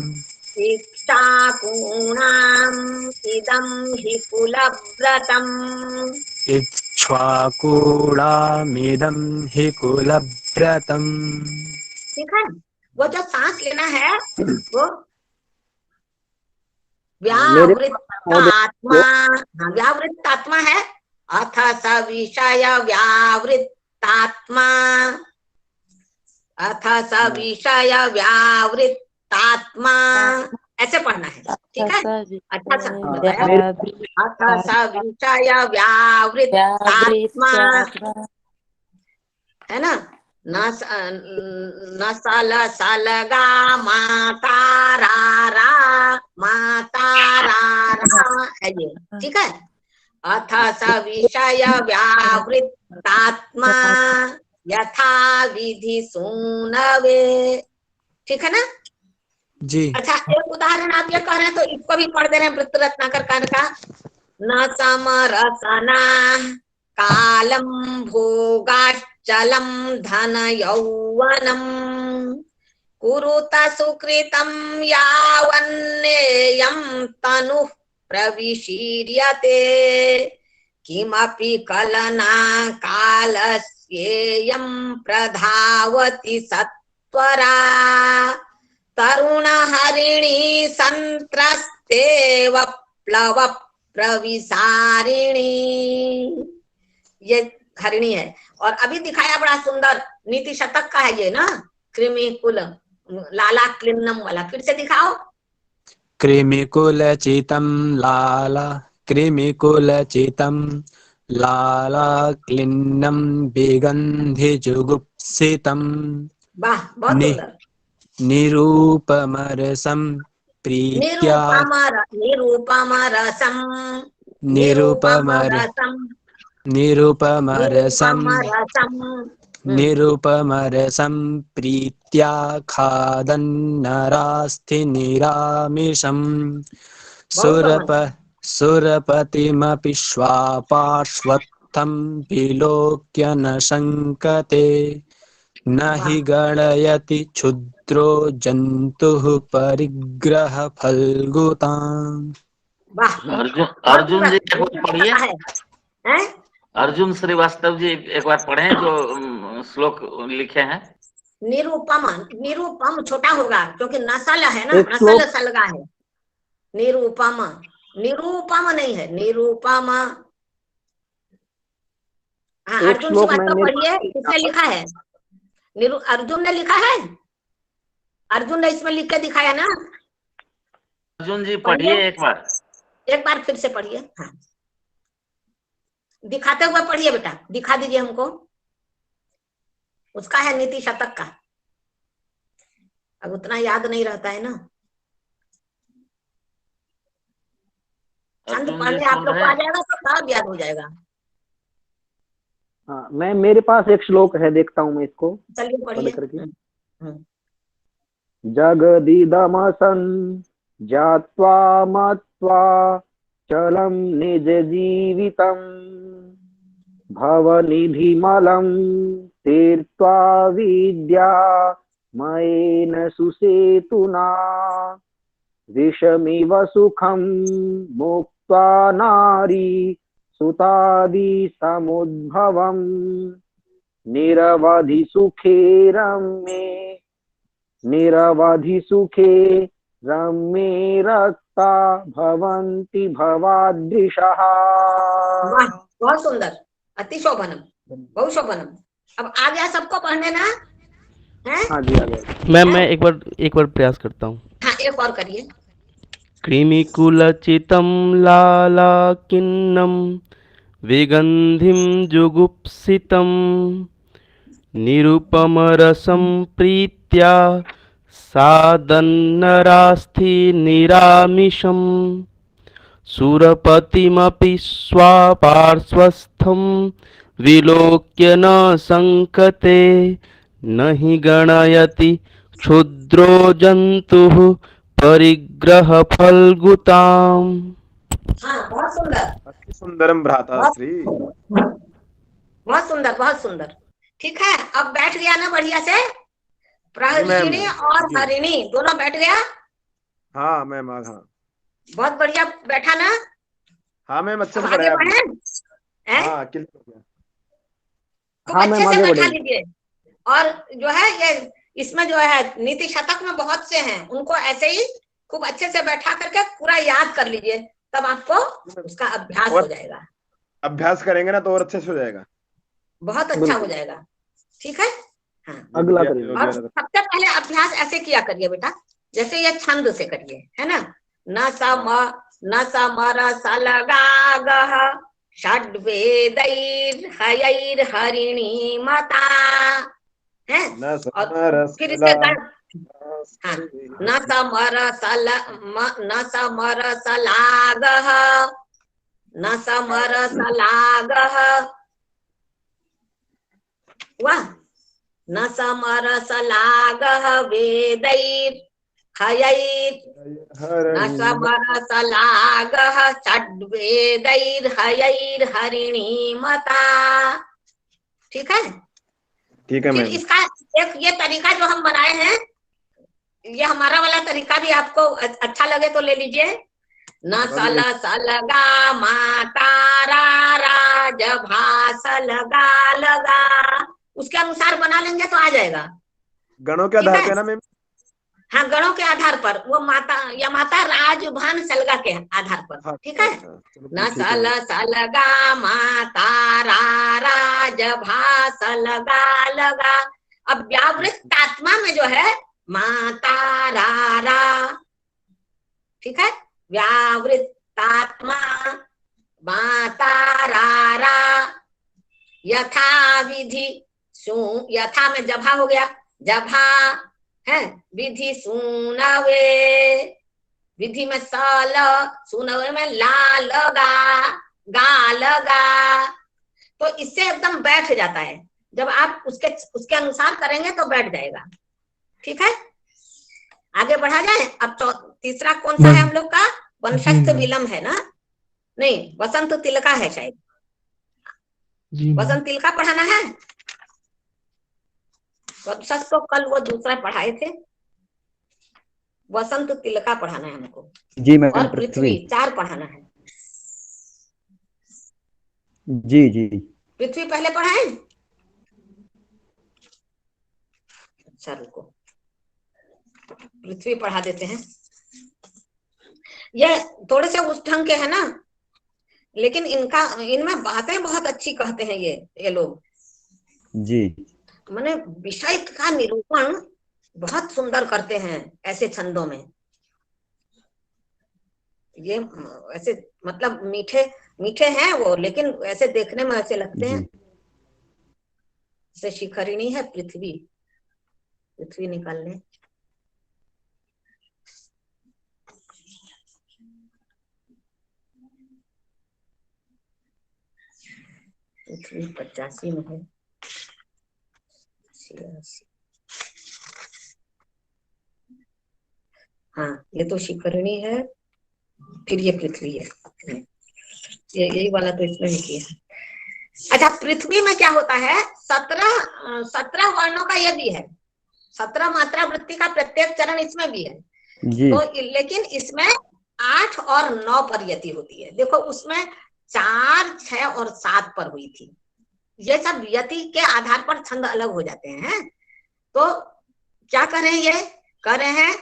इक्ष्वाकूणाम् इदं हि कुलव्रतम्, इक्ष्वाकुणामिदं हि कुलव्रतम्। ठीक है। वो जो सांस लेना है वो व्यावृत्तात्मा है। अथ स विषय व्यावृत्तात्मा, अथ स विषय व्यावृत्तात्मा, ऐसे पढ़ना है, ठीक है। अथ स विषय व्यावृत्तात्मा है ना। न सल सल गा माता रा माता रा है ये, ठीक है। अथ स विषय व्यावृत्तात्मा यथा विधि सूनवे, ठीक है ना। जी। अच्छा, एक उदाहरण आप ये कह रहे हैं तो इसको भी पढ़ दे रहे हैं वृत्त रत्नाकर कार का। न समरसना कालम भोगाचलम धन यौवनम कुरुत सुकृतम यावन्नेयं तनुः प्रविशीर्यते किमपि कलना कालस्येयं प्रधावति सत्वरा तरुण हरिणी संत्रस्ते वप्लव प्रविसारिणी। ये हरिणी है। और अभी दिखाया बड़ा सुंदर नीति शतक का है ये ना, कृमि कुल लाला क्लिन्नम वाला, फिर से दिखाओ। कृमिकुलचितं लाला कृमिकुलचितं लाला क्लिन्नं विगन्धिजुगुप्सितं वाह, बहुत सुंदर। निरूपमरसं प्रीत्या निरूपमरसम निरुपमरसं प्रीत्या खादन्नरास्ति निरामिषम् सुरपतिमपि श्वापार्श्वत्थं विलोक्य न शङ्कते न हि गणयति क्षुद्रो जन्तुः परिग्रह फल्गुताम्। अर्जुन जी एक बार पढ़िए। अर्जुन श्रीवास्तव जी एक बार पढ़ें जो श्लोक लिखे हैं। निरूपम छोटा होगा क्योंकि नसल है ना, नसल सलगा है। निरूपम नहीं है, निरूपम। हाँ, अर्जुन श्रीवास्तव पढ़िए, किसने लिखा है? अर्जुन ने लिखा है, अर्जुन ने इसमें लिख के दिखाया ना। अर्जुन जी पढ़िए एक बार फिर से पढ़िए। हाँ, दिखाते हुए पढ़िए बेटा, दिखा दीजिए हमको। उसका है नीति शतक का। अब उतना याद नहीं रहता है ना, छंद पढ़ने आप लोग को आ जाएगा तो सब याद हो जाएगा। हाँ, मेरे पास एक श्लोक है, देखता हूँ मैं इसको। चलिए पढ़िए। जगदिदमसन् जात्वा मत्वा चलं निज जीवितं भवनिधिमलं तीर्त्वा विद्या मयेन सुसेतुना विषमिव सुखं मुक्त्वा नारी सुतादि समुद्भवम् निरवधि सुखे रम्ये रक्ता भवन्ति भवादृशः। बहुत सुंदर, अतिशोभनम, बहुशोभनम। अब आ गया सबको पढ़ने ना? हाँ जी, आ गया। मैं एक बार प्रयास करता हूँ। हाँ, एक और करिए। कृमिकुलचितं लालाकिन्नं विगन्धिं जुगुप्सितं निरुपमरसं प्रीत्या सादन्नरास्थि निरामिषम् सुरपतिमपि स्वापार्श्वस्थं विलोक्य न शङ्कते न हि गणयति क्षुद्रो जन्तुः परिग्रह फल्गुताम्। हाँ, बहुत सुंदर। अति सुंदरम भ्राताश्री। बहुत सुंदर, बहुत सुंदर। ठीक है, अब बैठ गया ना बढ़िया से? प्रहर्षिणी और हरिणी दोनों बैठ गया? हाँ मैम, हाँ बहुत बढ़िया बैठा ना? हाँ मैम, अच्छे से आगे बढ़े? हाँ, क्लियर हो गया। खूब अच्छे से बैठा लीजिए। और जो है ये इसमें जो है नीति शतक में बहुत से हैं, उनको ऐसे ही खूब अच्छे से बैठा करके पूरा याद कर लीजिए, तब आपको उसका अभ्यास हो जाएगा। अभ्यास करेंगे ना तो और अच्छे से हो जाएगा, बहुत अच्छा हो जाएगा। ठीक है। हाँ, अगला करिए। और सबसे पहले अभ्यास ऐसे किया करिए बेटा, जैसे ये छंद से करिए, है ना। न सा म र सा ल गा ग ह, षड्वेदैर्हयैर्हरिणी मता है। और फिर इसके गण, हाँ, न समरसलागः, न समरसलागः, वाह, न समरसलागः वेदैर्हयैर्, न समरसलागः षड्वेदैर्हयैर्हरिणी मता। ठीक है। ठीक है फिर मैम। इसका एक ये तरीका जो हम बनाए हैं, ये हमारा वाला तरीका भी आपको अच्छा लगे तो ले लीजिए। न सल सलगा माता रा राज भास लगा लगा, उसके अनुसार बना लेंगे तो आ जाएगा। गणों के आधार पे ना मैम? हाँ, गणों के आधार पर, वो माता या माता राज भान सलगा के आधार पर। हाँ, ठीक है। न सल है। सलगा माता रा राज भास लगा लगा। अब व्यावृत्तात्मा में जो है माता रा रा, ठीक है, व्यावृत्तात्मा माता रा रा, यथा विधि यथा में जभा हो गया, जभा है, विधि सुनवे, विधि में साल, सुनवे में ला लगा, गा लगा। तो इससे एकदम बैठ जाता है, जब आप उसके अनुसार करेंगे तो बैठ जाएगा। ठीक है, आगे बढ़ा जाए। अब तीसरा कौन सा है हम लोग का? वंशस्थ विलंब है ना? नहीं, वसंत तिलका है शायद। वसंत तिलका पढ़ाना है। वंशस्थ तो कल वो दूसरा पढ़ाए थे, वसंत तिलका पढ़ाना है हमको। जी मैम। और पृथ्वी 4 पढ़ाना है। जी जी। पृथ्वी पहले पढ़ाए। अच्छा रुको, पृथ्वी पढ़ा देते हैं। ये थोड़े से उस ढंग के है ना, लेकिन इनमें बातें बहुत अच्छी कहते हैं ये लोग जी। माने विषय का निरूपण बहुत सुंदर करते हैं ऐसे छंदों में। ये ऐसे मतलब मीठे मीठे हैं वो, लेकिन ऐसे देखने में ऐसे लगते हैं जैसे शिखरिणी है पृथ्वी। पृथ्वी निकाल लें। पृथ्वी 85 में है, 86। हाँ, ये तो शिखरिणी है, फिर ये पृथ्वी है। यही वाला तो इसमें भी किया है। अच्छा, पृथ्वी में क्या होता है? 17 वर्णों का ये भी है, 17 मात्रा वृत्ति का प्रत्येक चरण इसमें भी है जी। तो, लेकिन इसमें 8 और 9 पर यति होती है। देखो उसमें 4, 6 और 7 पर हुई थी। ये सब यति के आधार पर छंद अलग हो जाते हैं। तो क्या करें? ये कर रहे हैं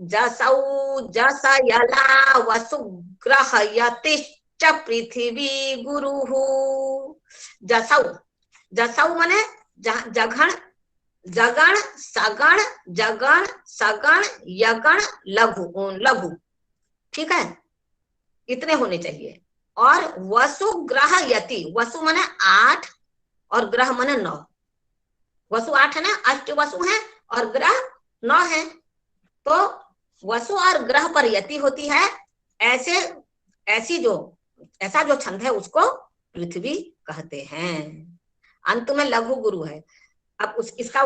जसौ जस यला वसुग्रह यतिश्च पृथ्वी गुरुहु। जसौ, जसौ माने जगण, जगण, सगण, जगण, सगण, यगण, लघु, लघु। ठीक है, इतने होने चाहिए। और वसु ग्रह यति, वसु माने 8 और ग्रह माने 9। वसु 8 है ना, अष्ट वसु है और ग्रह 9 है। तो वसु और ग्रह पर यति होती है। ऐसा जो छंद है उसको पृथ्वी कहते हैं। अंत में लघु गुरु है। अब इसका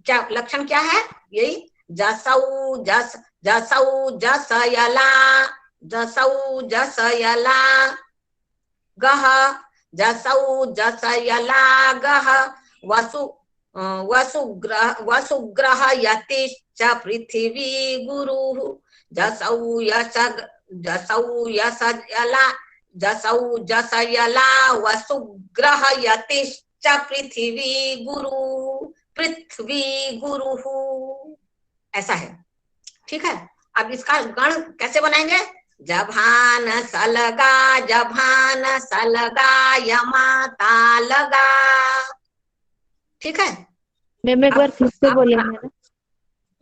क्या लक्षण क्या है? यही जसौ जस, जसौ जस यला, जसौ जस यला गह, जसौ जस यला गह, वसुग्रह यतिश्च पृथ्वी गुरुः। जसौ जस यला वसुग्रह यतिश्च पृथ्वी गुरु, पृथ्वी गुरुः, ऐसा है। ठीक है, अब इसका गण कैसे बनाएंगे? जभान सलगा, जभान सलगा यमाता लगा। ठीक है, मैम एक बार फिर से बोलेंगे।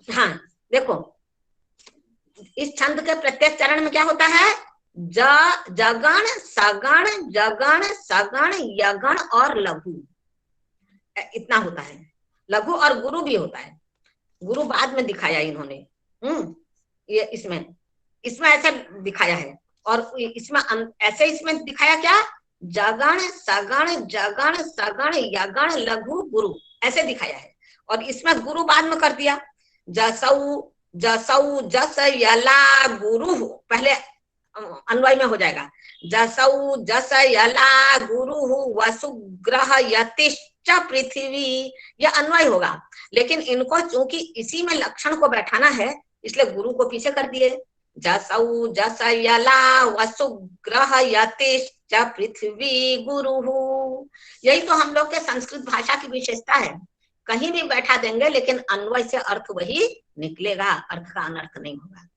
हाँ देखो, इस छंद के प्रत्येक चरण में क्या होता है? जगण सगण जगण सगण यगण और लघु, इतना होता है। लघु और गुरु भी होता है, गुरु बाद में दिखाया इन्होंने। ये इसमें ऐसे दिखाया है, और इसमें ऐसे इसमें दिखाया क्या, जगण सगण जगण सगण यगण लघु गुरु, ऐसे दिखाया है। और इसमें गुरु बाद में कर दिया, जसऊ जसऊ जस यला गुरु, पहले अन्वय में हो जाएगा, जसऊ जस यला गुरु वसुग्रह यतिश्च पृथ्वी, यह अन्वय होगा। लेकिन इनको चूंकि इसी में लक्षण को बैठाना है, इसलिए गुरु को पीछे कर दिए। जसऊ जस यला वसुग्रह यतिश्च पृथ्वी गुरु, यही तो हम लोग के संस्कृत भाषा की विशेषता है, कहीं भी बैठा देंगे लेकिन अन्वय से अर्थ वही निकलेगा, अर्थ का अनर्थ नहीं होगा।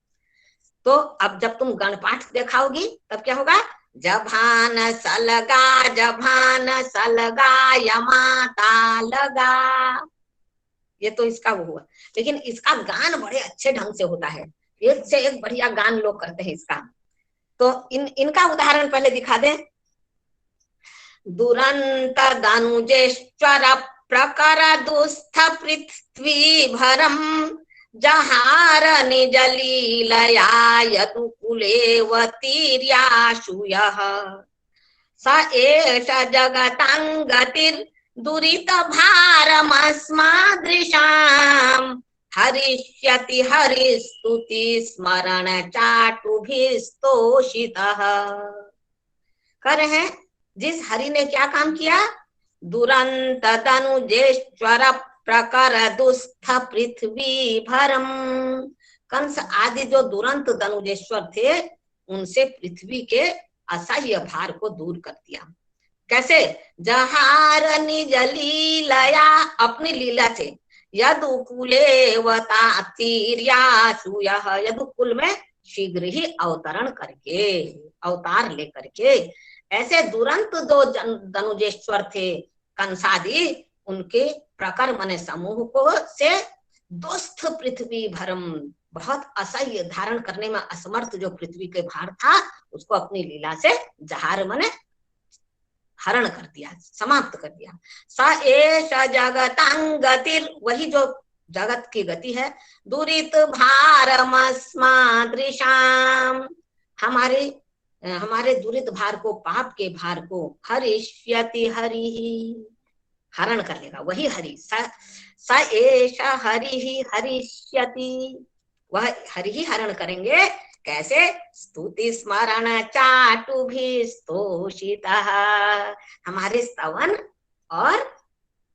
तो अब जब तुम गणपाठ देखाओगी तब क्या होगा, जभान सलगा यमाता लगा, ये तो इसका वो हुआ। लेकिन इसका गान बड़े अच्छे ढंग से होता है, एक से एक बढ़िया गान लोग करते हैं इसका। तो इनका उदाहरण पहले दिखा दें। दुरंत दानुजेश्वर प्रकर दुस्थ पृथ्वी भरम जहार निज लीलया यदुकुलेवतीर्याशुयः स एष जगतांगतिर् दुरित भारमस्मादृशाम् हरिष्यति हरिस्तुति स्मरण चाटुभिस्तोषितः। कर हैं जिस हरि ने क्या काम किया, दुरंत दनुजेश्वर प्रकर दुस्थ पृथ्वी भरम, कंस आदि जो दुरंत दनुजेश्वर थे उनसे पृथ्वी के असह्य भार को दूर कर दिया। कैसे, जहार निज लीलया, अपनी लीला से, यदुकुलेवतातीर्याशुयः, यदुकुल में शीघ्र ही अवतरण करके, अवतार लेकर के, ऐसे दुरंत दो दनुजेश्वर थे कंसादि, उनके प्रकर मने समूह को से दुस्थ पृथ्वी भरम, बहुत असह्य धारण करने में असमर्थ जो पृथ्वी के भार था उसको अपनी लीला से जहार मने हरण कर दिया, समाप्त कर दिया। स एष जगतांगतिर्, वही जो जगत की गति है, दुरित भारमस्मादृशाम्, हमारे दुरित भार को, पाप के भार को, हरिष्यति हरिः, हरण कर लेगा, वही हरि। स एष हरिः हरिष्यति, वह हरि ही हरण करेंगे। कैसे, स्तुति स्मरण चाटुभिस्तोषितः, हमारे स्तवन और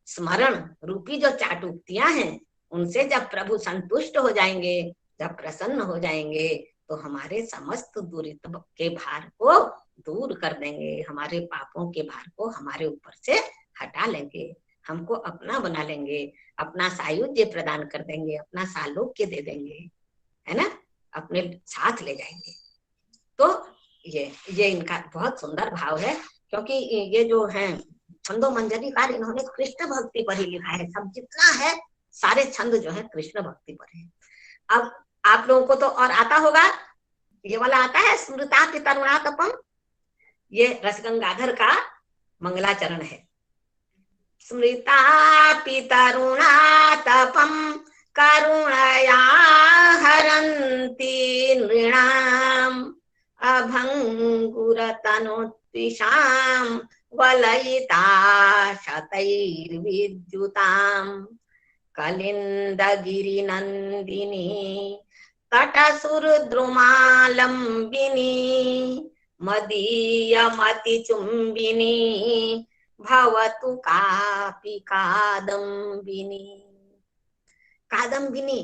स्मरण रूपी जो चाटुक्तियां हैं उनसे जब प्रभु संतुष्ट हो जाएंगे, जब प्रसन्न हो जाएंगे तो हमारे समस्त दुरित के भार को दूर कर देंगे, हमारे पापों के भार को हमारे ऊपर से हटा लेंगे, हमको अपना बना लेंगे, अपना सायुज्य प्रदान कर देंगे, अपना सालोक्य दे देंगे, है ना, अपने साथ ले जाएंगे। तो ये इनका बहुत सुंदर भाव है, क्योंकि ये जो है छंदो मंजरीकार, इन्होंने कृष्ण भक्ति पर ही लिखा है, सब जितना है सारे छंद जो है कृष्ण भक्ति पर है। अब आप लोगों को तो और आता होगा, ये वाला आता है स्मृता तरुणातपम, ये रसगंगाधर का मंगलाचरण है। स्मृता तरुणातपम करुणया हरन्ति नृणाम् अभङ्गुरतनुत्विषाम् वलयिता शतैर्विद्युताम् कलिन्दगिरिनन्दिनी तटसुरद्रुमालम्बिनी मदीयमतिचुम्बिनी भवतु कापि कादम्बिनी। कादम्बिनी,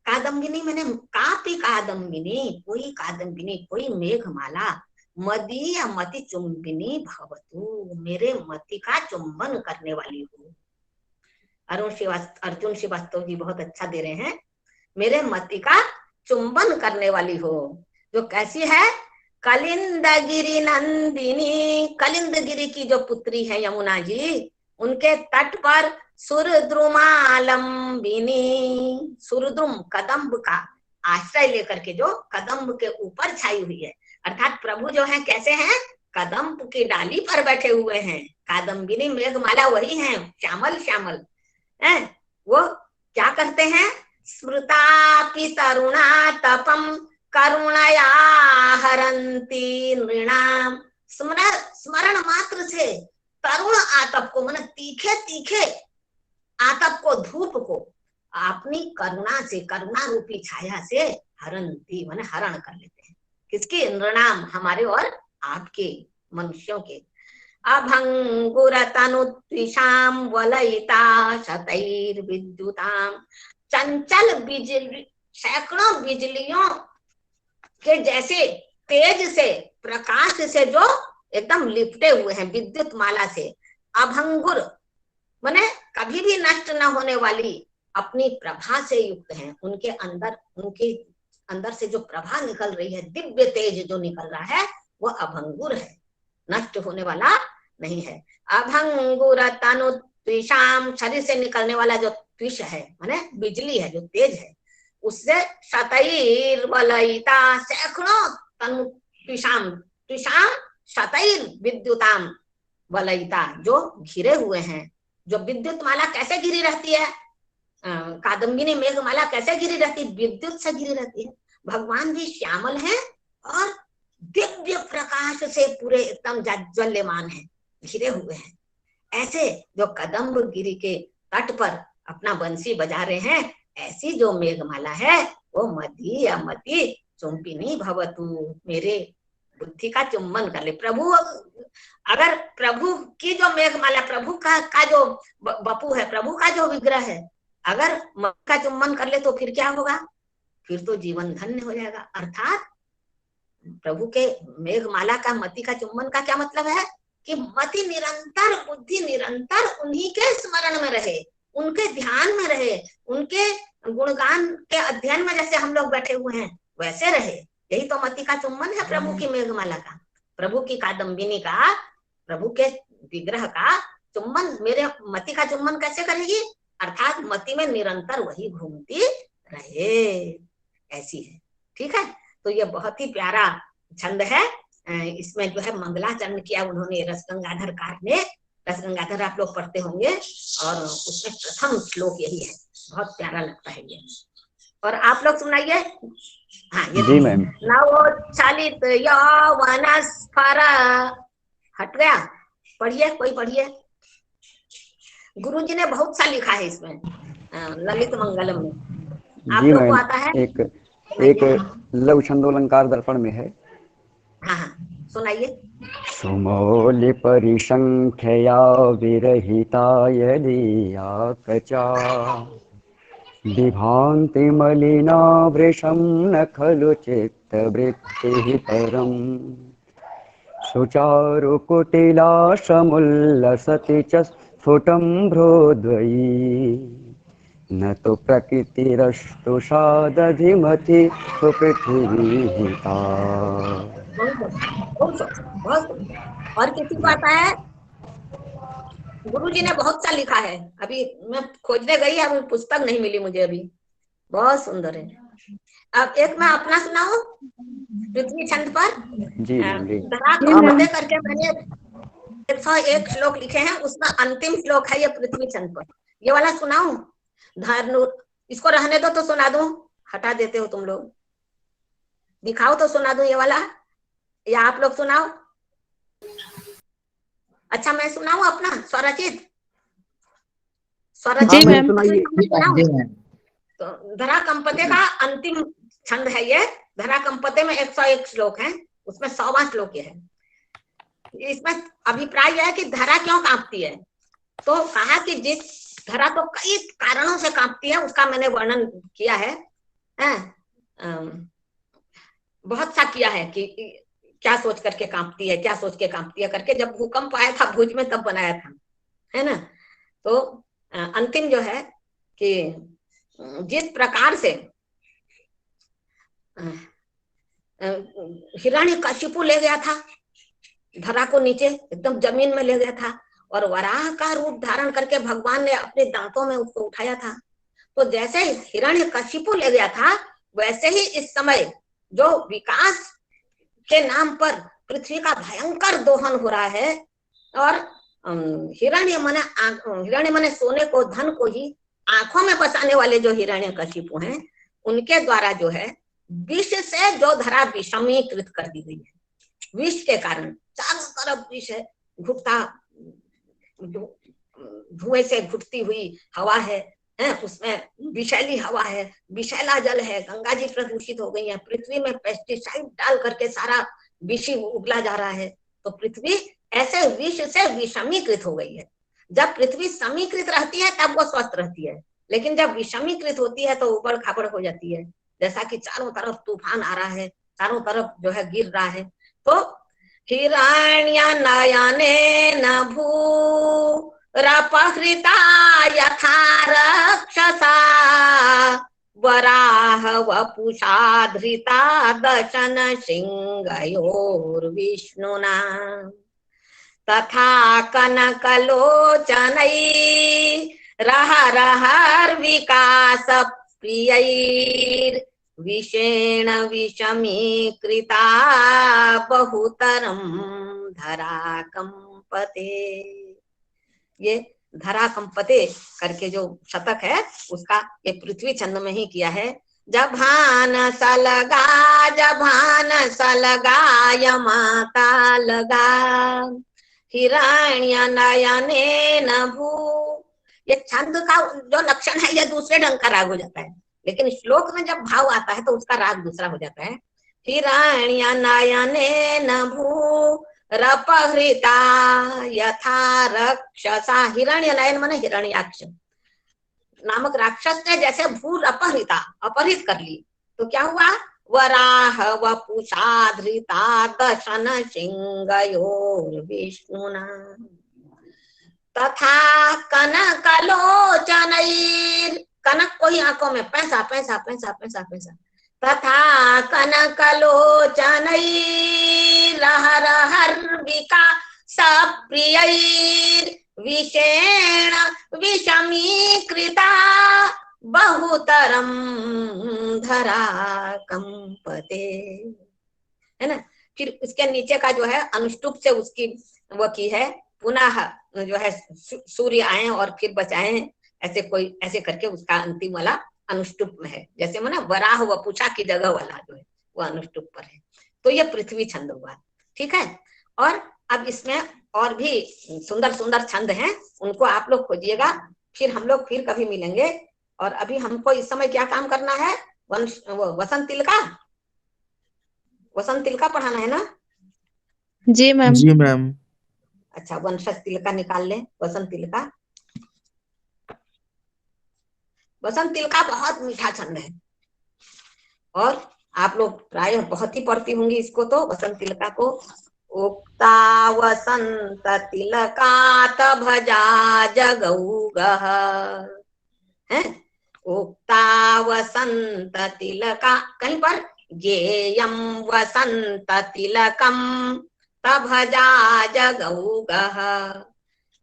कादम्बिनी मैंने कापि कादम्बिनी, कोई कादम्बिनी, कोई मेघमाला, मदीय मति चुम्बिनी भवतु, मेरे मति का चुंबन करने वाली हो। अर्जुन श्रीवास्तव जी बहुत अच्छा दे रहे हैं, मेरे मति का चुंबन करने वाली हो, जो कैसी है, कलिंदगिरी नंदिनी, कलिंदगिरी की जो पुत्री है यमुना जी, उनके तट पर सुरद्रुमालंबिनी, सुरद्रुम कदम्ब का आश्रय लेकर के जो कदम्ब के ऊपर छाई हुई है, अर्थात प्रभु जो है कैसे हैं, कदम की डाली पर बैठे हुए हैं, कादम्बिनी मेघमाला वही है, श्यामल श्यामल है। वो क्या करते हैं, स्मृतापि तरुणा तपम करुणया हरंती नृणाम। स्मरण मात्र से तरुण आतप को, माने तीखे तीखे आतप को, धूप को अपनी करुणा से, करुणा रूपी छाया से हरंती माने हरण कर लेते हैं। किसके, नृणाम, हमारे और आपके मनुष्यों के। अभंगुरतनुत्विषाम वलयिता शतैर्विद्युताम। चंचल बिजली, सैकड़ों बिजलियों के जैसे तेज से, प्रकाश से जो एकदम लिपटे हुए हैं, विद्युत माला से। अभंगुर माने कभी भी नष्ट न होने वाली अपनी प्रभा से युक्त हैं। उनके अंदर से जो प्रभा निकल रही है, दिव्य तेज जो निकल रहा है, वो अभंगुर है, नष्ट होने वाला नहीं है। अभंगुर तनु त्विषाम, शरीर से निकलने वाला जो त्विष है माने बिजली है, जो तेज है, उससे शतैर वलयिता, सैकड़ों तनु त्विषाम, त्विषाम शतैर विद्युताम वलयिता, जो घिरे हुए हैं। जो विद्युत माला कैसे घिरी रहती है, कादम्बिनी मेघमाला कैसे घिरी रहती है, विद्युत से घिरी रहती है। भगवान भी श्यामल है और दिव्य प्रकाश से पूरे एकदम जाज्वल्यमान है, घिरे हुए हैं। ऐसे जो कदम्ब गिरी के तट पर अपना बंसी बजा रहे हैं, ऐसी जो मेघमाला है वो मति या मति चुंबिनी भवतु, मेरे बुद्धि का चुम्बन कर ले। प्रभु, अगर प्रभु की जो मेघमाला, प्रभु का जो बपू है, प्रभु का जो विग्रह है, अगर मन का चुम्बन कर ले तो फिर क्या होगा, फिर तो जीवन धन्य हो जाएगा। अर्थात प्रभु के मेघमाला का, मति का चुम्बन का क्या मतलब है कि मति निरंतर, बुद्धि निरंतर उन्हीं के स्मरण में रहे, उनके ध्यान में रहे, उनके गुणगान के अध्ययन में जैसे हम लोग बैठे हुए हैं वैसे रहे। यही तो मति का चुम्बन है प्रभु की मेघमाला का, प्रभु की कादम्बिनी का, प्रभु के विग्रह का चुम्बन। मेरे मति का चुम्बन कैसे करेगी, अर्थात मति में निरंतर वही घूमती रहे, ऐसी है। ठीक है, तो ये बहुत ही प्यारा छंद है। इसमें जो है मंगलाचरण किया उन्होंने रसगंगाधर कार ने। रसगंगाधर आप लोग पढ़ते होंगे और उसमें प्रथम श्लोक यही है, बहुत प्यारा लगता है ये। और आप लोग सुनाइए। हाँ, ये जी मैम। नवोच्छलित यौवन स्फर, हट गया, पढ़िए, कोई पढ़िए। गुरुजी ने बहुत सा लिखा है इसमें ललित मंगलम में। आप जी लोग को मैम, आता है? एक लघु छंदोलंकार दर्पण में है। हाँ हाँ, सुनाइए। सुमौलि परिसंख्यया विरहिता यदि कचा, विभान्ति मलिना वृषं न खलु चित्तवृत्तिः परम्। सुचारु कुटिला समुल्लसति च स्फुटं भ्रोद्वयी, न तो प्रकृतिरस्तु सादधिमति सुपृथिवीहिता। और किसी को आता है? गुरुजी ने बहुत सा लिखा है, अभी मैं खोजने गई, अभी पुस्तक नहीं मिली मुझे अभी। बहुत सुंदर है। अब एक मैं अपना सुनाऊं पृथ्वी छंद पर। जी धरा कंपते करके मैंने 101 श्लोक लिखे हैं, उसमें अंतिम श्लोक है ये पृथ्वी छंद पर। ये वाला सुनाऊं? धनु, इसको रहने दो तो सुना दूं, हटा देते हो तुम लोग। दिखाओ तो सुना दूं ये वाला, या आप लोग सुनाओ? अच्छा, मैं सुनाऊं अपना स्वरचित? तो धरा कंपते का अंतिम छंद है ये। धरा कंपते में 101 श्लोक है, उसमें 100वां श्लोक ये है। इसमें अभिप्राय यह है कि धरा क्यों कांपती है। तो कहा कि जिस धरा तो कई कारणों से कांपती है, उसका मैंने वर्णन किया है, बहुत सा किया है कि क्या सोच करके कांपती है, क्या सोच के कांपती है करके। जब भूकंप आया था भुज में तब बनाया था, है ना। तो अंतिम जो है कि जिस प्रकार से हिरण्यकशिपु ले गया था धरा को, नीचे एकदम जमीन में ले गया था, और वराह का रूप धारण करके भगवान ने अपने दांतों में उसको उठाया था। तो जैसे हिरण्यकशिपु ले गया था, वैसे ही इस समय जो विकास के नाम पर पृथ्वी का भयंकर दोहन हो रहा है। और हिरण्य मने सोने को, धन को ही आंखों में बसाने वाले जो हिरण्यकशिपु हैं, उनके द्वारा जो है विष से जो धरा विषमीकृत कर दी गई है। विष के कारण चारों तरफ विष है, घुटता धुएं से घुटती हुई हवा है, उसमें विषैली हवा है, विषैला जल है, गंगा जी प्रदूषित हो गई है, पृथ्वी में पेस्टिसाइड डाल करके सारा विष उगला जा रहा है। तो पृथ्वी ऐसे विष से विषमीकृत हो गई है। जब पृथ्वी समीकृत रहती है तब वो स्वस्थ रहती है, लेकिन जब विषमीकृत होती है तो उबड़ खाबड़ हो जाती है। जैसा कि चारों तरफ तूफान आ रहा है, चारों तरफ जो है गिर रहा है। तो हिरण्य नयने न भू रपहृता यथा रक्षसा वराह वपुषा धृता दशन सिंहयोर्विष्णुना तथा कनकलोचनै रहरहर विकास प्रियैर् विषेण विषमीकृता बहुतरम धरा कंपते। ये धरा कंपते करके जो शतक है उसका ये पृथ्वी छंद में ही किया है। जभान सलगा यमाता लगा हिरण्य नयने न भू। ये छंद का जो लक्षण है ये दूसरे ढंग का राग हो जाता है, लेकिन श्लोक में जब भाव आता है तो उसका राग दूसरा हो जाता है। हिरण्य नयने न भू रपहृता यथा रक्षसा। हिरण्य नयन माने हिरण्याक्ष नामक राक्षस ने जैसे भू अपहृता अपहरित कर ली तो क्या हुआ, वराह वपुषा धृता दशन सिंहयोर्विष्णुना तथा कनकलोचनैर्। कनक को ही आंखों में पैसा पैसा पैसा पैसा पैसा। तथा कनकलोचनैर् रहरहर विकास प्रियैर् विषेण विषमीकृता बहुतरम धरा कंपते। है ना। फिर इसके नीचे का जो है अनुष्टुप से उसकी वो की है, पुनः जो है सूर्य आए और फिर बचाए, ऐसे कोई ऐसे करके उसका अंतिम वाला अनुष्टुप में है। जैसे माना वराह वपुषा की जगह वाला जो है वो अनुष्टुप पर है। तो ये पृथ्वी छंद हुआ। ठीक है। और अब इसमें और भी सुंदर सुंदर छंद हैं, उनको आप लोग खोजिएगा। फिर हम लोग फिर कभी मिलेंगे। और अभी हमको इस समय क्या काम करना है, वसंत तिलका पढ़ाना है ना। जी मैम। जी मैम। अच्छा, वंशज तिलका निकाल ले। वसंत तिलका बहुत मीठा छंद है और आप लोग प्राय बहुत ही पढ़ती होंगी इसको। तो वसंत तिलका को उक्ता वसंत तिलकात भजा जगौगः है। उक्ता वसंत तिलका, कहीं पर गेयम वसंत तिलकम तभजा जगौगः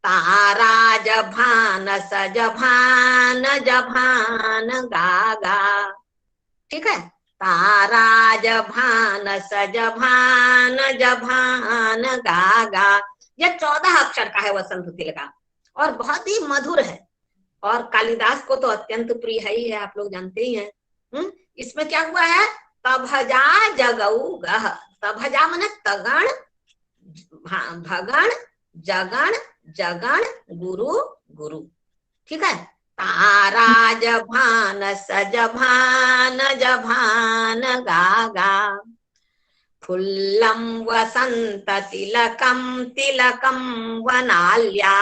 तारा जभान सजभान जभान गागा। ठीक है। तारा जभान सजभान जभान गागा। ये 14 अक्षर का है वसंत तिलका और बहुत ही मधुर है और कालिदास को तो अत्यंत प्रिय है ही है, आप लोग जानते ही हैं। इसमें क्या हुआ है, तभजा जगौगः। तभजा माने तगण भगण जगण जगण गुरु गुरु। ठीक है। तारा जभान सजभान जभान गागा फुल्लम वसंत तिलकम तिलकम वनाल्या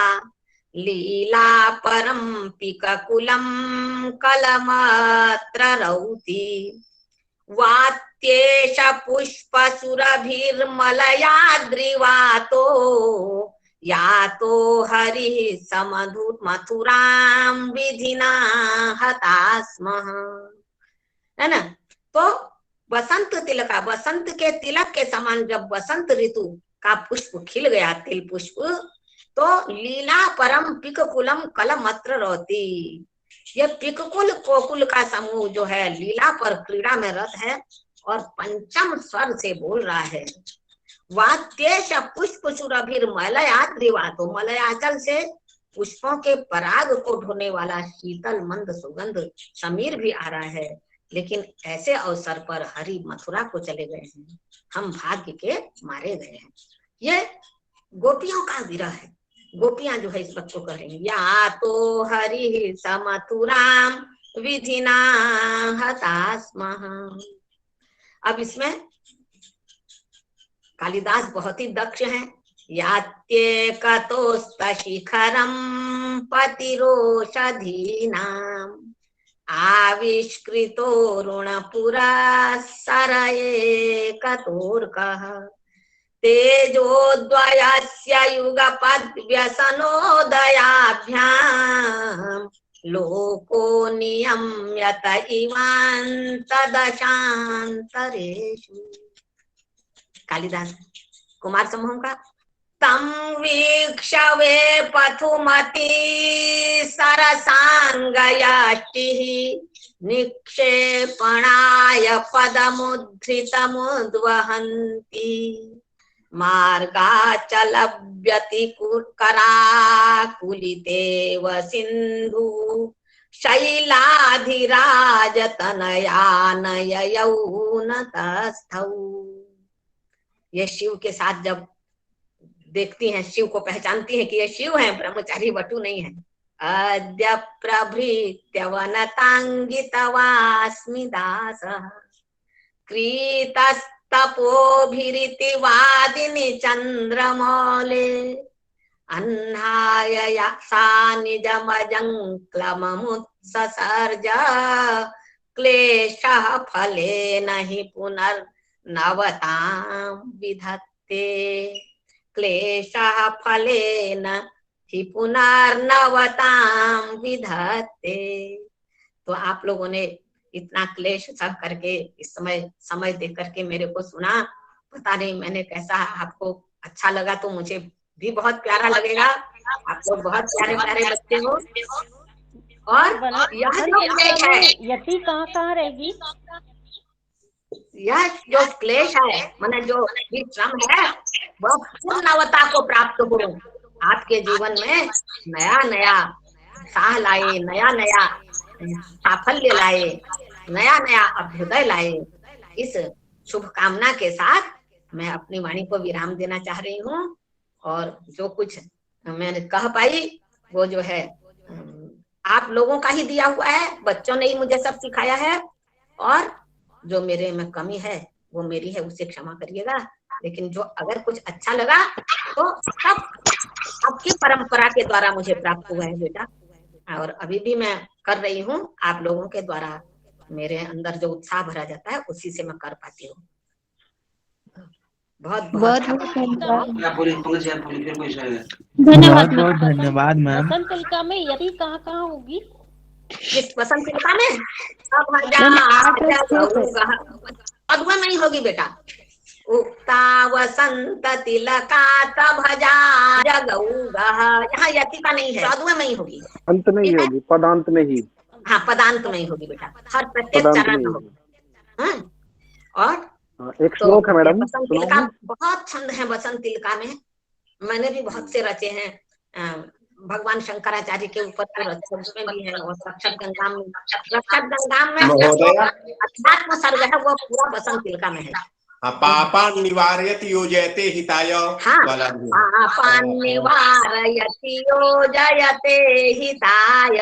लीला परम पिककुलम कलमत्र रौति वात्येश पुष्प सुरभिर्मलयाद्रिवातो यातो हरि समधुर मथुराम विधिना हतास्मः। है ना। तो वसंत तिलका, वसंत के तिलक के समान जब वसंत ऋतु का पुष्प खिल गया, तिल पुष्प, तो लीला परम पिककुलम कलमत्र रोती। ये पिककुल कोकुल का समूह जो है लीला पर क्रीड़ा में रत है और पंचम स्वर से बोल रहा है। वात्येश पुष्प सुरभिर मलयाद्रिवातो, मलयाचल से पुष्पों के पराग को ढोने वाला शीतल मंद सुगंध समीर भी आ रहा है। लेकिन ऐसे अवसर पर हरि मथुरा को चले गए हैं, हम भाग्य के मारे गए हैं। ये गोपियों का विरह है। गोपियां जो है इस बात को कहेंगे, या तो हरि समथुराम विधिना हतास्मः। अब इसमें कालिदास बहुत ही दक्ष हैं। यात्येकतोस्त शिखरम पतिरोषधीनाम आविष्कृतो ऋणपुरा सरएकतोर्कः तेजोद्वयस्य युगपद्व्यसनोदयाभ्याम् लोको नियम्यत इवान्तदशान्तरेषु। कालिदास कुमार समूह का। तम वीक्ष वे पथुमती सरसांगयष्टिः निक्षेपणाय पदमुद्धृतमुद्वहन्ति मार्गाचलव्यतिकराकुलितेव सिन्धु शैलाधिराजतनयानययौ नतस्थौ। ये शिव के साथ जब देखती हैं, शिव को पहचानती हैं कि ये शिव हैं, ब्रह्मचारी वटु नहीं है। अद्य प्रभृत्यवनतांगितवास्मि दासः क्रीतस्तपोभिरिति वादिनि चन्द्रमौले अह्नाय सा निजमजङ्क्लममुत्ससर्ज क्लेशः फलेन हि पुनर्नवतां विधत्ते क्लेशः फलेन हि पुनर्नवतां विधत्ते। तो आप लोगों ने इतना क्लेश सब करके इस समय दे करके मेरे को सुना। पता नहीं मैंने कैसा आपको अच्छा लगा, तो मुझे भी बहुत प्यारा लगेगा। आप लोग बहुत प्यारे प्यारे बच्चे हो। और यह जो क्लेश है, यति कहाँ रहेगी? यह जो क्लेश है, माने जो भी श्रम है, वह पूर्णवता को प्राप्त हो। आपके जीवन में नया नया साह लाए, नया नया साफल्य लाए, नया नया अभ्युदय लाए। इस शुभ कामना के साथ मैं अपनी वाणी को विराम देना चाह रही हूँ। और जो कुछ मैंने कह पाई वो जो है आप लोगों का ही दिया हुआ है, बच्चों ने ही मुझे सब सिखाया है। और जो मेरे में कमी है वो मेरी है, उसे क्षमा करिएगा। लेकिन जो अगर कुछ अच्छा लगा तो सब आपकी परंपरा के द्वारा मुझे प्राप्त हुआ है बेटा। और अभी भी मैं कर रही हूँ, आप लोगों के द्वारा मेरे अंदर जो उत्साह भरा जाता है उसी से मैं कर पाती हूँ। बहुत बहुत धन्यवाद मैम। वसंत तिलका में यदि कहाँ होगी? किस वसंत तिलका में? अधवा नहीं होगी बेटा। उक्ता वसंत तिलका भजा जगऊगा, यहाँ यतिका नहीं है, अधवा में ही होगी, अंत में ही होगी, पदांत में ही। हाँ, पदांत में ही होगी बेटा, हर प्रत्येक चरण में होगी। और एक श्लोक है मैडम, वसंत तिलका बहुत छंद है वसंत तिलका में। मैंने भी बहुत से रचे हैं, भगवान शंकराचार्य के ऊपर तो रक्षक में भी है, और रक्षक गंगाम में अध्यात्म सर्ग है, वो पूरा वसंत तिलका में है। पापान निवारयति योजयते हिताय। हाँ, पापान निवारयति योजयते हिताय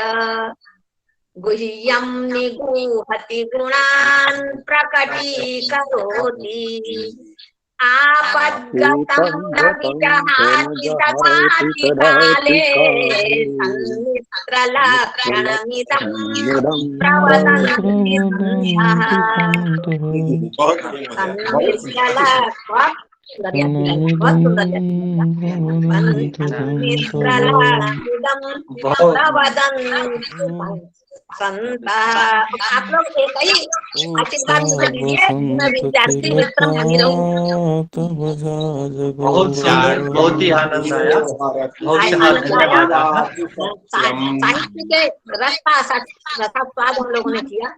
गुह्यं निगूहति गुणान् प्रकटीकरोति आपद्गतं न विजहाति तथापि काले सन्मित्रलक्षणमिदं प्रवदन्ति संता। आप लोग एक ही आशीर्वाद मुझे दीजिए, मैं विद्यार्थी मित्र बनी रहूं। बहुत ही आनंद आया, साहित्य के रसास्वाद हम लोगों ने किया।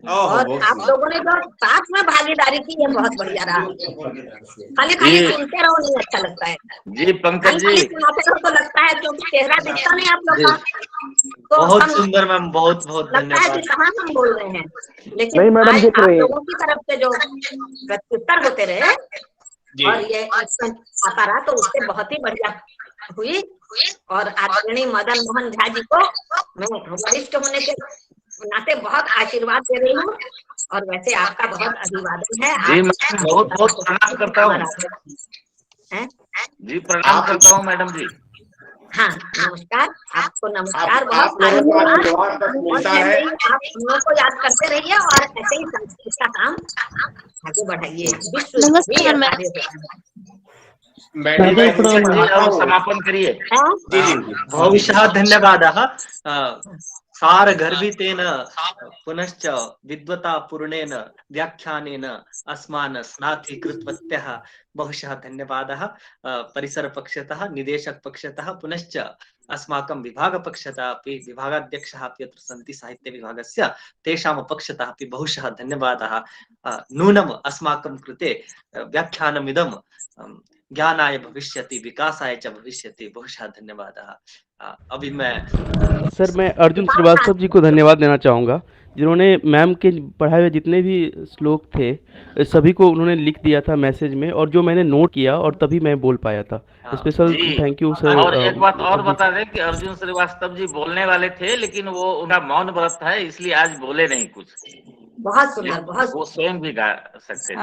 और बहुत आप लोगों ने जो साथ में भागीदारी की ये बहुत बढ़िया रहा। खाली खाली जी। सुनते रहो नहीं अच्छा लगता है, जी पंकज खाली खाली जी, सुनाते रहो तो लगता है क्योंकि चेहरा दिखता नहीं आप लोग का, तो बहुत हम सुंदर मैम, बहुत बहुत लगता है कि धन्यवाद। कहाँ हम बोल रहे हैं। नहीं लेकिन मैडम आज दिख आप रही है। लोगों की तरफ से जो प्रत्युत्तर होते रहे जी। और ये आता रहा तो उससे बहुत ही बढ़िया हुई। और आदरणीय मदन मोहन झा जी को मैं वरिष्ठ होने के नाते बहुत आशीर्वाद दे रही हूँ, और वैसे आपका बहुत अभिवादन है। जी आप मैं बहुत बहुत प्रणाम करता हूँ। हैं? जी प्रणाम करता हूँ मैडम जी। हाँ नमस्कार, आपको नमस्कार, बहुत आप लोगों को आशीर्वाद। आशीर्वाद तक और मिलता ऐसे है। ही आप हम लोग को याद करते रहिए और ऐसे ही संस्कृत का काम आगे बढ़ाइए, विश्व नमस्कार मैम। कार्य होगा। मैडम मैं पंकज जी चाहता अब हूँ। समापन करिए। हाँ? जी जी जी। भविष्यः धन्यवादः। सारगर्भितेन पुनश्च विद्वतापूर्णेन व्याख्यानेन अस्मान् स्नातीकृतवत्यः बहुशः धन्यवादः। परिसरपक्षतः, निदेशकपक्षतः, पुनश्च अस्माकं विभागपक्षतः अपि, विभागाध्यक्षः अपि अत्र सन्ति साहित्यविभागस्य, तेषां पक्षतः अपि बहुशः धन्यवादः। नूनम् अस्माकं कृते व्याख्यानमिदं ज्ञानाय भविष्यति, विकासाय च भविष्यति। बहुशः धन्यवादः। अभी मैं सर मैं अर्जुन श्रीवास्तव जी को धन्यवाद देना चाहूँगा, जिन्होंने मैम के पढ़ाए हुए जितने भी श्लोक थे सभी को उन्होंने लिख दिया था मैसेज में, और जो मैंने नोट किया और तभी मैं बोल पाया था। स्पेशल जी। Thank you sir. और एक बात और बता दें कि अर्जुन श्रीवास्तव जी बोलने वाले थे, लेकिन वो उनका मौन व्रत है, इसलिए आज बोले नहीं कुछ। बहुत सुंदर, बहुत वो स्वयं भी गा सकते थे।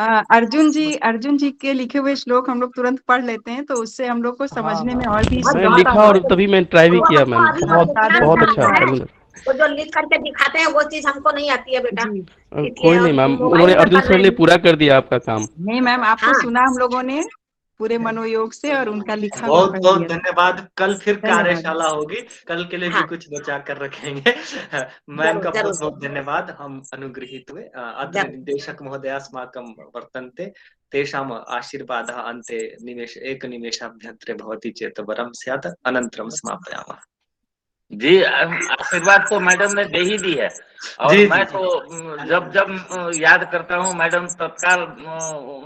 अर्जुन जी के लिखे हुए श्लोक हम लोग तुरंत पढ़ लेते हैं, तो उससे हम लोग को समझने में और भी मैंने लिखा और तभी मैं ट्राई भी किया मैम। बहुत बहुत अच्छा अर्जुन। वो जो लिख करके दिखाते हैं वो चीज हमको नहीं आती है बेटा। कोई नहीं मैम, उन्होंने अर्जुन सर ने पूरा कर दिया आपका काम। नहीं मैम, आपको सुना हम लोगों ने पूरे मनोयोग से, और उनका लिखा हुआ बहुत पढ़ बहुत लिया। धन्यवाद। कल फिर धन्यवाद। कार्यशाला होगी, कल के लिए भी कुछ बचा कर रखेंगे। मैम का जरूर, बहुत बहुत धन्यवाद, हम अनुगृहीत हुए। अत्र निर्देशक महोदय अस्माकं वर्तन्ते, तेषाम् आशीर्वादः अन्ते एकनिमेषाभ्यन्तरे भवति चेत् वरं स्यात्। अनन्तरं समापयामः। जी आशीर्वाद तो मैडम ने दे ही दी है, और जी, मैं जी, तो जब जब याद करता हूँ मैडम तत्काल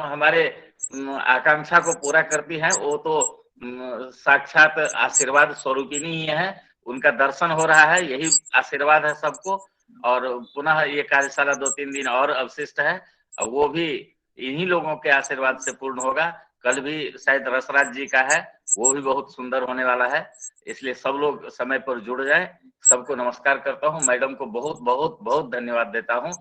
हमारे आकांक्षा को पूरा करती हैं। वो तो साक्षात आशीर्वाद स्वरूपिणी ही है, उनका दर्शन हो रहा है, यही आशीर्वाद है सबको। और पुनः ये कार्यशाला 2-3 दिन और अवशिष्ट है, और वो भी इन्हीं लोगों के आशीर्वाद से पूर्ण होगा। कल भी शायद रसराज जी का है, वो भी बहुत सुंदर होने वाला है, इसलिए सब लोग समय पर जुड़ जाए। सबको नमस्कार करता हूँ, मैडम को बहुत बहुत बहुत धन्यवाद देता हूँ,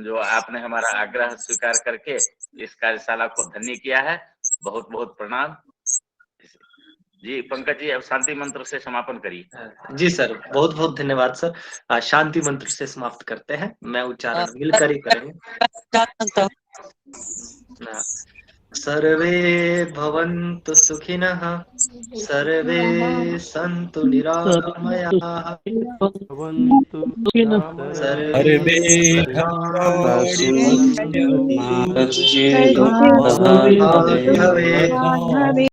जो आपने हमारा आग्रह स्वीकार करके इस कार्यशाला को धन्य किया है। बहुत बहुत प्रणाम। जी पंकज जी अब शांति मंत्र से समापन करिए। जी सर, बहुत बहुत धन्यवाद सर। शांति मंत्र से समाप्त करते हैं, मैं उच्चारण मिलकर ही करेंगे। सर्वे भवन्तु सुखिनः, सर्वे सन्तु निरामयाः, सर्वे भवेत्।